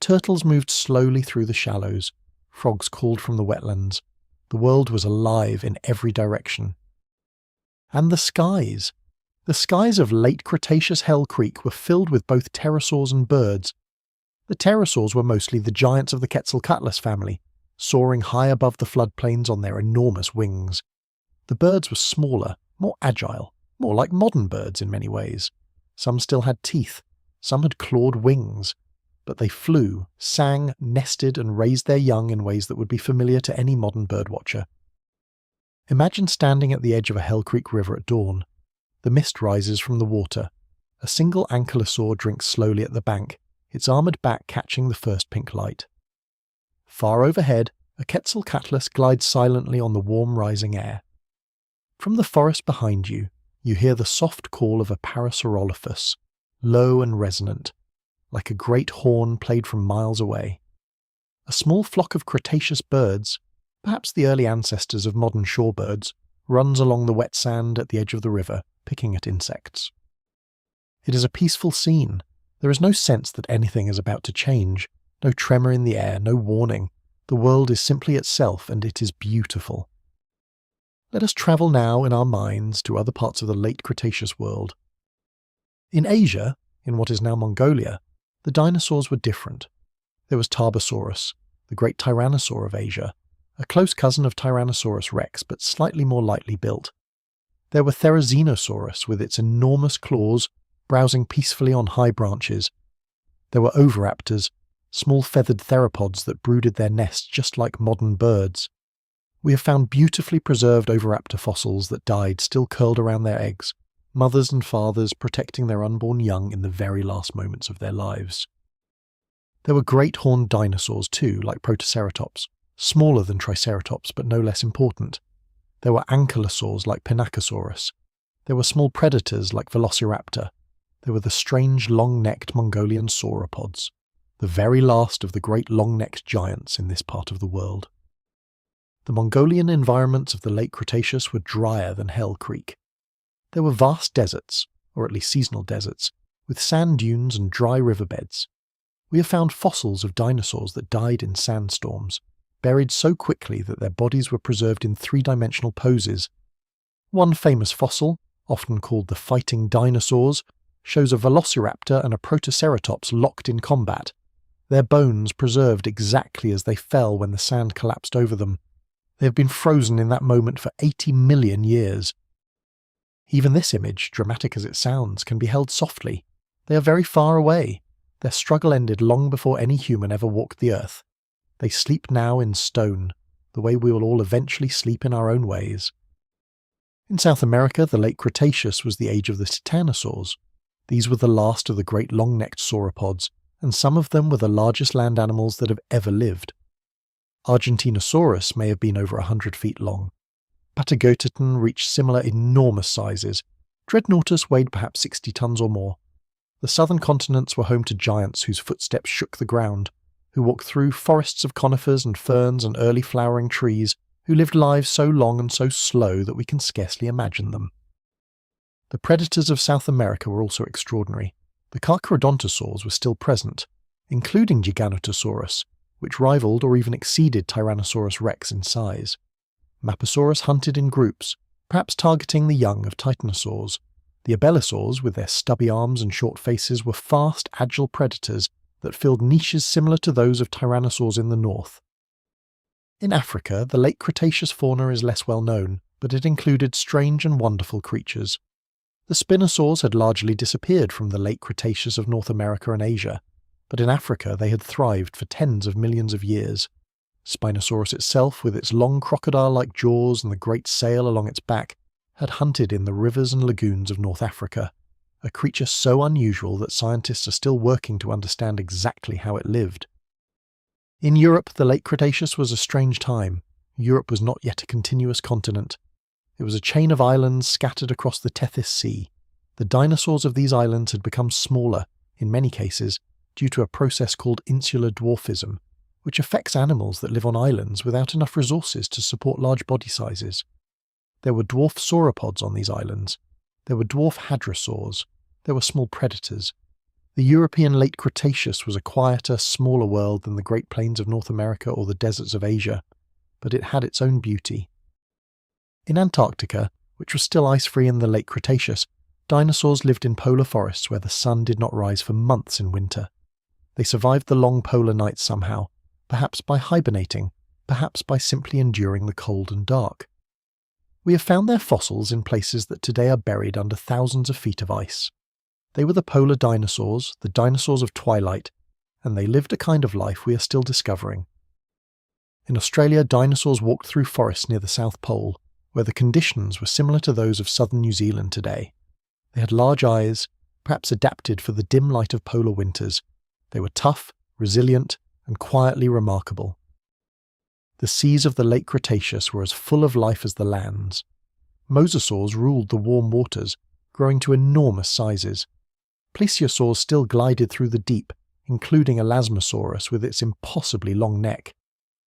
Turtles moved slowly through the shallows. Frogs called from the wetlands. The world was alive in every direction. And the skies. The skies of late Cretaceous Hell Creek were filled with both pterosaurs and birds. The pterosaurs were mostly the giants of the Quetzalcoatlus family, soaring high above the floodplains on their enormous wings. The birds were smaller, more agile, more like modern birds in many ways. Some still had teeth, some had clawed wings, but they flew, sang, nested, and raised their young in ways that would be familiar to any modern birdwatcher. Imagine standing at the edge of a Hell Creek river at dawn. The mist rises from the water. A single ankylosaur drinks slowly at the bank, its armoured back catching the first pink light. Far overhead, a Quetzalcoatlus glides silently on the warm rising air. From the forest behind you, you hear the soft call of a Parasaurolophus, low and resonant, like a great horn played from miles away. A small flock of Cretaceous birds, perhaps the early ancestors of modern shorebirds, runs along the wet sand at the edge of the river, picking at insects. It is a peaceful scene. There is no sense that anything is about to change, no tremor in the air, no warning. The world is simply itself, and it is beautiful. Let us travel now in our minds to other parts of the late Cretaceous world. In Asia, in what is now Mongolia, the dinosaurs were different. There was Tarbosaurus, the great tyrannosaur of Asia, a close cousin of Tyrannosaurus rex but slightly more lightly built. There were Therizinosaurus with its enormous claws, browsing peacefully on high branches. There were oviraptors, small feathered theropods that brooded their nests just like modern birds. We have found beautifully preserved oviraptor fossils that died still curled around their eggs, mothers and fathers protecting their unborn young in the very last moments of their lives. There were great horned dinosaurs too, like Protoceratops, smaller than Triceratops but no less important. There were ankylosaurs like Pinacosaurus. There were small predators like Velociraptor. There were the strange long-necked Mongolian sauropods, the very last of the great long-necked giants in this part of the world. The Mongolian environments of the late Cretaceous were drier than Hell Creek. There were vast deserts, or at least seasonal deserts, with sand dunes and dry riverbeds. We have found fossils of dinosaurs that died in sandstorms, buried so quickly that their bodies were preserved in three-dimensional poses. One famous fossil, often called the fighting dinosaurs, shows a velociraptor and a protoceratops locked in combat, their bones preserved exactly as they fell when the sand collapsed over them. They have been frozen in that moment for 80 million years. Even this image, dramatic as it sounds, can be held softly. They are very far away. Their struggle ended long before any human ever walked the earth. They sleep now in stone, the way we will all eventually sleep in our own ways. In South America, the late Cretaceous was the age of the titanosaurs. These were the last of the great long-necked sauropods, and some of them were the largest land animals that have ever lived. Argentinosaurus may have been over 100 feet long. Patagotitan reached similar enormous sizes. Dreadnoughtus weighed perhaps 60 tons or more. The southern continents were home to giants whose footsteps shook the ground, who walked through forests of conifers and ferns and early flowering trees, who lived lives so long and so slow that we can scarcely imagine them. The predators of South America were also extraordinary. The Carcharodontosaurs were still present, including Giganotosaurus, which rivaled or even exceeded Tyrannosaurus rex in size. Maposaurus hunted in groups, perhaps targeting the young of titanosaurs. The abelisaurs, with their stubby arms and short faces, were fast, agile predators that filled niches similar to those of tyrannosaurs in the north. In Africa, the late Cretaceous fauna is less well known, but it included strange and wonderful creatures. The spinosaurs had largely disappeared from the late Cretaceous of North America and Asia, but in Africa they had thrived for tens of millions of years. Spinosaurus itself, with its long crocodile-like jaws and the great sail along its back, had hunted in the rivers and lagoons of North Africa, a creature so unusual that scientists are still working to understand exactly how it lived. In Europe, the late Cretaceous was a strange time. Europe was not yet a continuous continent. It was a chain of islands scattered across the Tethys Sea. The dinosaurs of these islands had become smaller, in many cases, due to a process called insular dwarfism, which affects animals that live on islands without enough resources to support large body sizes. There were dwarf sauropods on these islands. There were dwarf hadrosaurs. There were small predators. The European late Cretaceous was a quieter, smaller world than the Great Plains of North America or the deserts of Asia, but it had its own beauty. In Antarctica, which was still ice-free in the late Cretaceous, dinosaurs lived in polar forests where the sun did not rise for months in winter. They survived the long polar nights somehow, perhaps by hibernating, perhaps by simply enduring the cold and dark. We have found their fossils in places that today are buried under thousands of feet of ice. They were the polar dinosaurs, the dinosaurs of twilight, and they lived a kind of life we are still discovering. In Australia, dinosaurs walked through forests near the South Pole, where the conditions were similar to those of southern New Zealand today. They had large eyes, perhaps adapted for the dim light of polar winters. They were tough, resilient, and quietly remarkable. The seas of the late Cretaceous were as full of life as the lands. Mosasaurs ruled the warm waters, growing to enormous sizes. Plesiosaurs still glided through the deep, including Elasmosaurus with its impossibly long neck.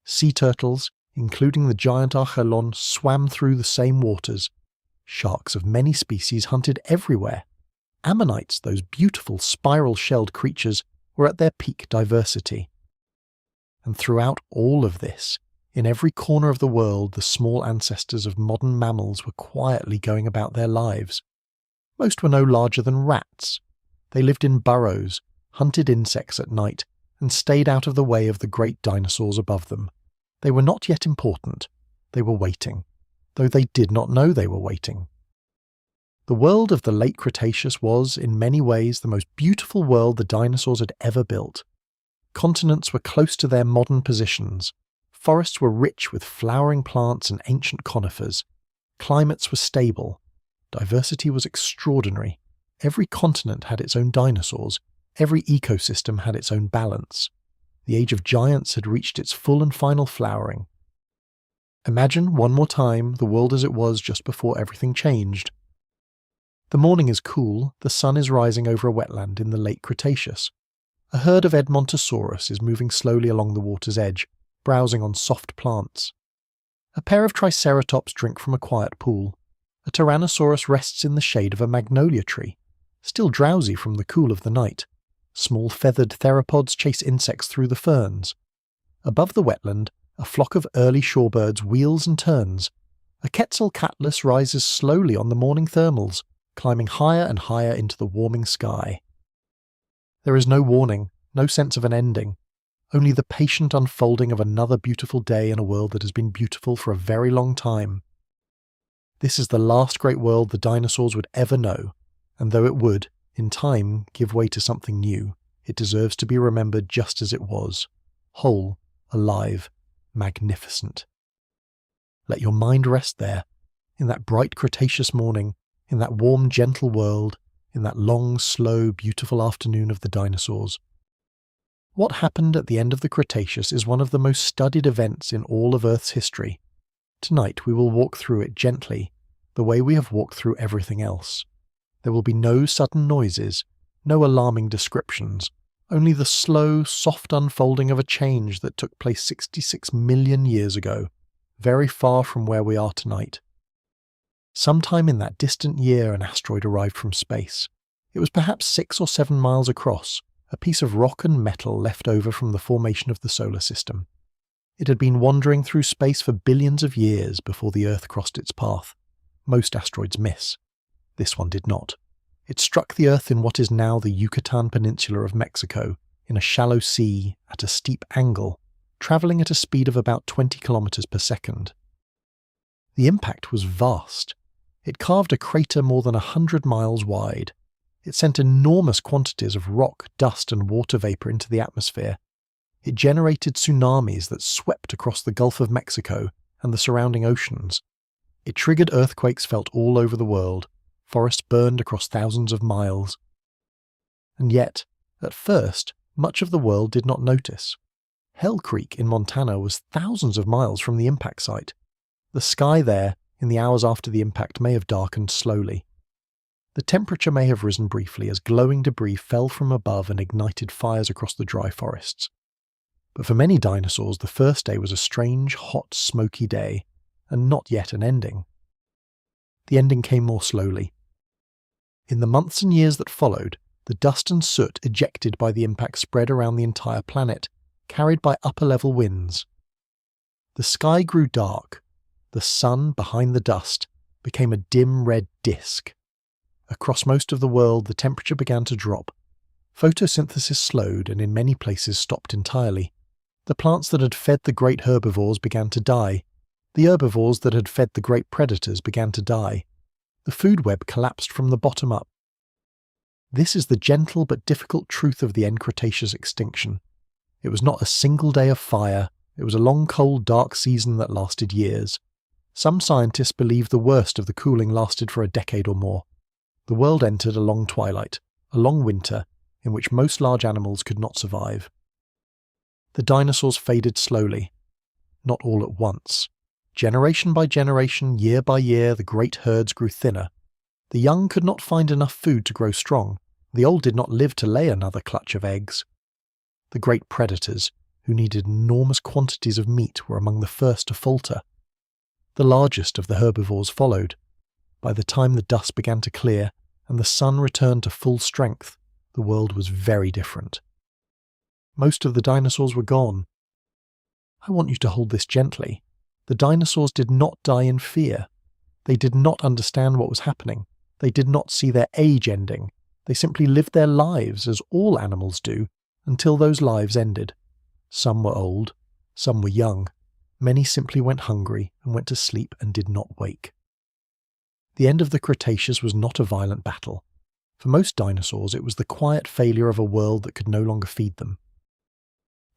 Sea turtles, including the giant archelon, swam through the same waters. Sharks of many species hunted everywhere. Ammonites, those beautiful spiral-shelled creatures, were at their peak diversity. And throughout all of this, in every corner of the world, the small ancestors of modern mammals were quietly going about their lives. Most were no larger than rats. They lived in burrows, hunted insects at night, and stayed out of the way of the great dinosaurs above them. They were not yet important. They were waiting, though they did not know they were waiting. The world of the late Cretaceous was, in many ways, the most beautiful world the dinosaurs had ever built. Continents were close to their modern positions. Forests were rich with flowering plants and ancient conifers. Climates were stable. Diversity was extraordinary. Every continent had its own dinosaurs. Every ecosystem had its own balance. The age of giants had reached its full and final flowering. Imagine, one more time, the world as it was just before everything changed. The morning is cool, the sun is rising over a wetland in the late Cretaceous. A herd of Edmontosaurus is moving slowly along the water's edge, browsing on soft plants. A pair of Triceratops drink from a quiet pool. A Tyrannosaurus rests in the shade of a magnolia tree, still drowsy from the cool of the night. Small feathered theropods chase insects through the ferns. Above the wetland, a flock of early shorebirds wheels and turns. A Quetzalcoatlus rises slowly on the morning thermals, climbing higher and higher into the warming sky. There is no warning, no sense of an ending, only the patient unfolding of another beautiful day in a world that has been beautiful for a very long time. This is the last great world the dinosaurs would ever know, and though it would, in time, give way to something new, it deserves to be remembered just as it was, whole, alive, magnificent. Let your mind rest there, in that bright Cretaceous morning, in that warm, gentle world, in that long, slow, beautiful afternoon of the dinosaurs. What happened at the end of the Cretaceous is one of the most studied events in all of Earth's history. Tonight we will walk through it gently, the way we have walked through everything else. There will be no sudden noises, no alarming descriptions, only the slow, soft unfolding of a change that took place 66 million years ago, very far from where we are tonight. Sometime in that distant year an asteroid arrived from space. It was perhaps 6 or 7 miles across, a piece of rock and metal left over from the formation of the solar system. It had been wandering through space for billions of years before the Earth crossed its path. Most asteroids miss. This one did not. It struck the Earth in what is now the Yucatan Peninsula of Mexico, in a shallow sea, at a steep angle, travelling at a speed of about 20 kilometers per second. The impact was vast. It carved a crater more than 100 miles wide. It sent enormous quantities of rock, dust and water vapour into the atmosphere. It generated tsunamis that swept across the Gulf of Mexico and the surrounding oceans. It triggered earthquakes felt all over the world. Forests burned across thousands of miles. And yet, at first, much of the world did not notice. Hell Creek in Montana was thousands of miles from the impact site. The sky there, in the hours after the impact, may have darkened slowly. The temperature may have risen briefly as glowing debris fell from above and ignited fires across the dry forests. But for many dinosaurs, the first day was a strange, hot, smoky day, and not yet an ending. The ending came more slowly. In the months and years that followed, the dust and soot ejected by the impact spread around the entire planet, carried by upper-level winds. The sky grew dark. The sun, behind the dust, became a dim red disk. Across most of the world, the temperature began to drop. Photosynthesis slowed and in many places stopped entirely. The plants that had fed the great herbivores began to die. The herbivores that had fed the great predators began to die. The food web collapsed from the bottom up. This is the gentle but difficult truth of the end Cretaceous extinction. It was not a single day of fire. It was a long, cold, dark season that lasted years. Some scientists believe the worst of the cooling lasted for a decade or more. The world entered a long twilight, a long winter, in which most large animals could not survive. The dinosaurs faded slowly, not all at once. Generation by generation, year by year, the great herds grew thinner. The young could not find enough food to grow strong. The old did not live to lay another clutch of eggs. The great predators, who needed enormous quantities of meat, were among the first to falter. The largest of the herbivores followed. By the time the dust began to clear and the sun returned to full strength, the world was very different. Most of the dinosaurs were gone. I want you to hold this gently. The dinosaurs did not die in fear. They did not understand what was happening. They did not see their age ending. They simply lived their lives, as all animals do, until those lives ended. Some were old, some were young. Many simply went hungry and went to sleep and did not wake. The end of the Cretaceous was not a violent battle. For most dinosaurs, it was the quiet failure of a world that could no longer feed them.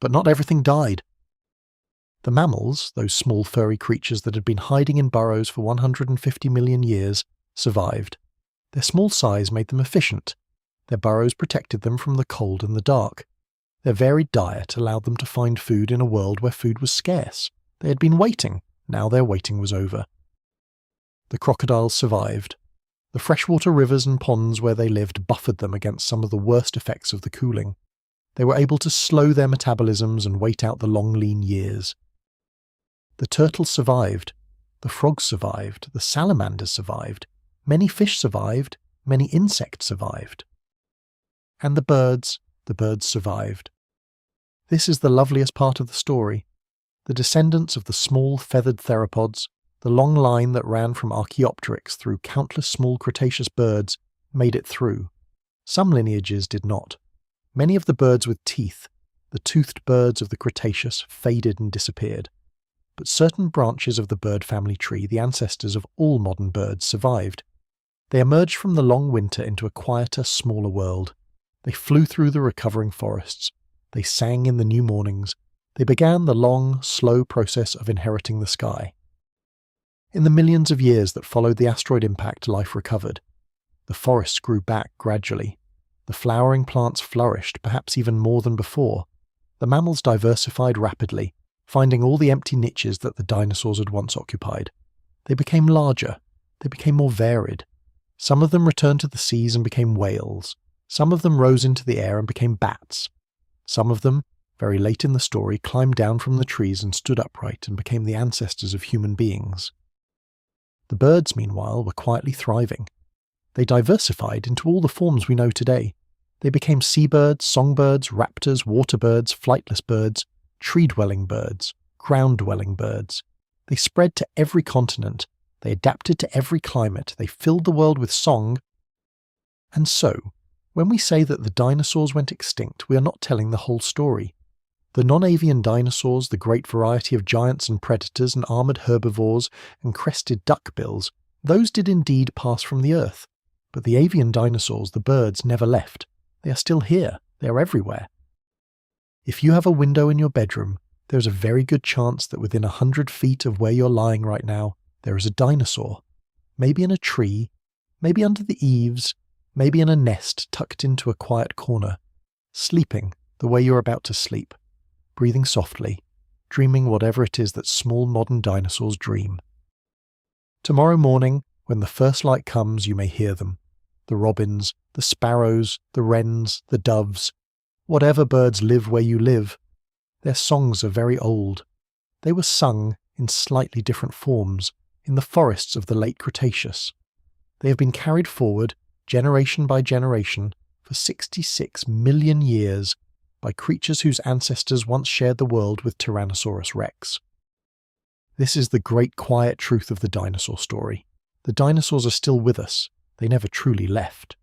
But not everything died. The mammals, those small furry creatures that had been hiding in burrows for 150 million years, survived. Their small size made them efficient. Their burrows protected them from the cold and the dark. Their varied diet allowed them to find food in a world where food was scarce. They had been waiting. Now their waiting was over. The crocodiles survived. The freshwater rivers and ponds where they lived buffered them against some of the worst effects of the cooling. They were able to slow their metabolisms and wait out the long, lean years. The turtles survived. The frogs survived. The salamanders survived. Many fish survived. Many insects survived. And the birds survived. This is the loveliest part of the story. The descendants of the small feathered theropods, the long line that ran from Archaeopteryx through countless small Cretaceous birds, made it through. Some lineages did not. Many of the birds with teeth, the toothed birds of the Cretaceous, faded and disappeared. But certain branches of the bird family tree, the ancestors of all modern birds, survived. They emerged from the long winter into a quieter, smaller world. They flew through the recovering forests. They sang in the new mornings. They began the long, slow process of inheriting the sky. In the millions of years that followed the asteroid impact, life recovered. The forests grew back gradually. The flowering plants flourished, perhaps even more than before. The mammals diversified rapidly, finding all the empty niches that the dinosaurs had once occupied. They became larger. They became more varied. Some of them returned to the seas and became whales. Some of them rose into the air and became bats. Some of them, very late in the story, climbed down from the trees and stood upright and became the ancestors of human beings. The birds, meanwhile, were quietly thriving. They diversified into all the forms we know today. They became seabirds, songbirds, raptors, waterbirds, flightless birds, tree-dwelling birds, ground-dwelling birds. They spread to every continent. They adapted to every climate. They filled the world with song. And so, when we say that the dinosaurs went extinct, we are not telling the whole story. The non-avian dinosaurs, the great variety of giants and predators and armoured herbivores and crested duckbills, those did indeed pass from the earth. But the avian dinosaurs, the birds, never left. They are still here. They are everywhere. If you have a window in your bedroom, there is a very good chance that within 100 feet of where you're lying right now, there is a dinosaur. Maybe in a tree, maybe under the eaves, maybe in a nest tucked into a quiet corner, sleeping the way you're about to sleep, breathing softly, dreaming whatever it is that small modern dinosaurs dream. Tomorrow morning, when the first light comes, you may hear them. The robins, the sparrows, the wrens, the doves, whatever birds live where you live. Their songs are very old. They were sung in slightly different forms in the forests of the late Cretaceous. They have been carried forward, generation by generation, for 66 million years by creatures whose ancestors once shared the world with Tyrannosaurus rex. This is the great quiet truth of the dinosaur story. The dinosaurs are still with us. They never truly left.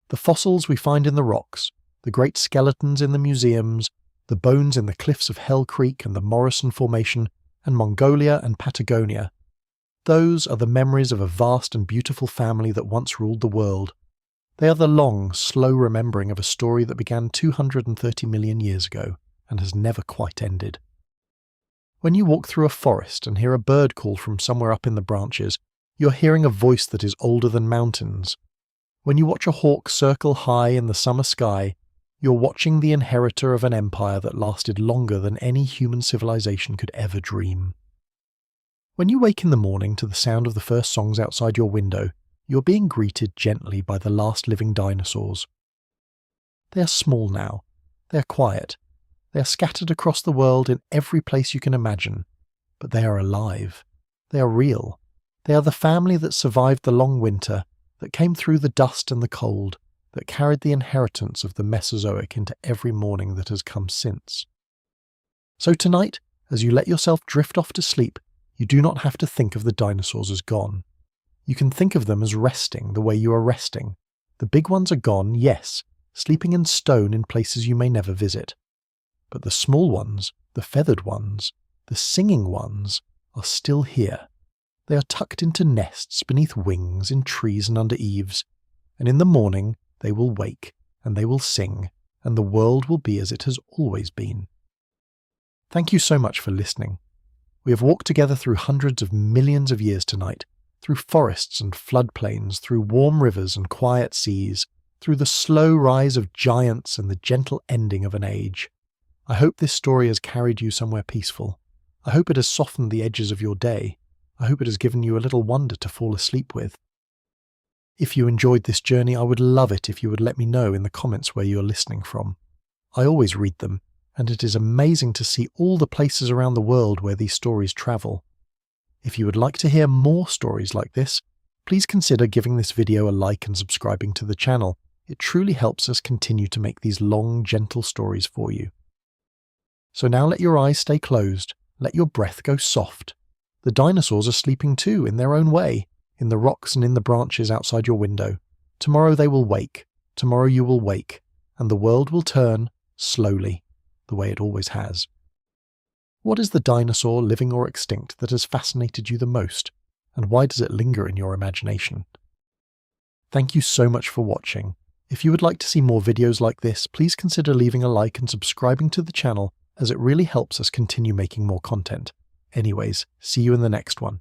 The fossils we find in the rocks, the great skeletons in the museums, the bones in the cliffs of Hell Creek and the Morrison Formation, and Mongolia and Patagonia, those are the memories of a vast and beautiful family that once ruled the world. They are the long, slow remembering of a story that began 230 million years ago and has never quite ended. When you walk through a forest and hear a bird call from somewhere up in the branches, you're hearing a voice that is older than mountains. When you watch a hawk circle high in the summer sky, you're watching the inheritor of an empire that lasted longer than any human civilization could ever dream. When you wake in the morning to the sound of the first songs outside your window, you're being greeted gently by the last living dinosaurs. They are small now. They are quiet. They are scattered across the world in every place you can imagine. But they are alive. They are real. They are the family that survived the long winter, that came through the dust and the cold, that carried the inheritance of the Mesozoic into every morning that has come since. So tonight, as you let yourself drift off to sleep, you do not have to think of the dinosaurs as gone. You can think of them as resting the way you are resting. The big ones are gone, yes, sleeping in stone in places you may never visit. But the small ones, the feathered ones, the singing ones, are still here. They are tucked into nests beneath wings, in trees and under eaves, and in the morning they will wake, and they will sing, and the world will be as it has always been. Thank you so much for listening. We have walked together through hundreds of millions of years tonight, through forests and floodplains, through warm rivers and quiet seas, through the slow rise of giants and the gentle ending of an age. I hope this story has carried you somewhere peaceful. I hope it has softened the edges of your day. I hope it has given you a little wonder to fall asleep with. If you enjoyed this journey, I would love it if you would let me know in the comments where you are listening from. I always read them, and it is amazing to see all the places around the world where these stories travel. If you would like to hear more stories like this, please consider giving this video a like and subscribing to the channel. It truly helps us continue to make these long, gentle stories for you. So now let your eyes stay closed, let your breath go soft. The dinosaurs are sleeping too, in their own way, in the rocks and in the branches outside your window. Tomorrow they will wake, tomorrow you will wake, and the world will turn, slowly, the way it always has. What is the dinosaur, living or extinct, that has fascinated you the most, and why does it linger in your imagination? Thank you so much for watching. If you would like to see more videos like this, please consider leaving a like and subscribing to the channel, as it really helps us continue making more content. Anyways, see you in the next one.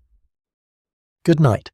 Good night.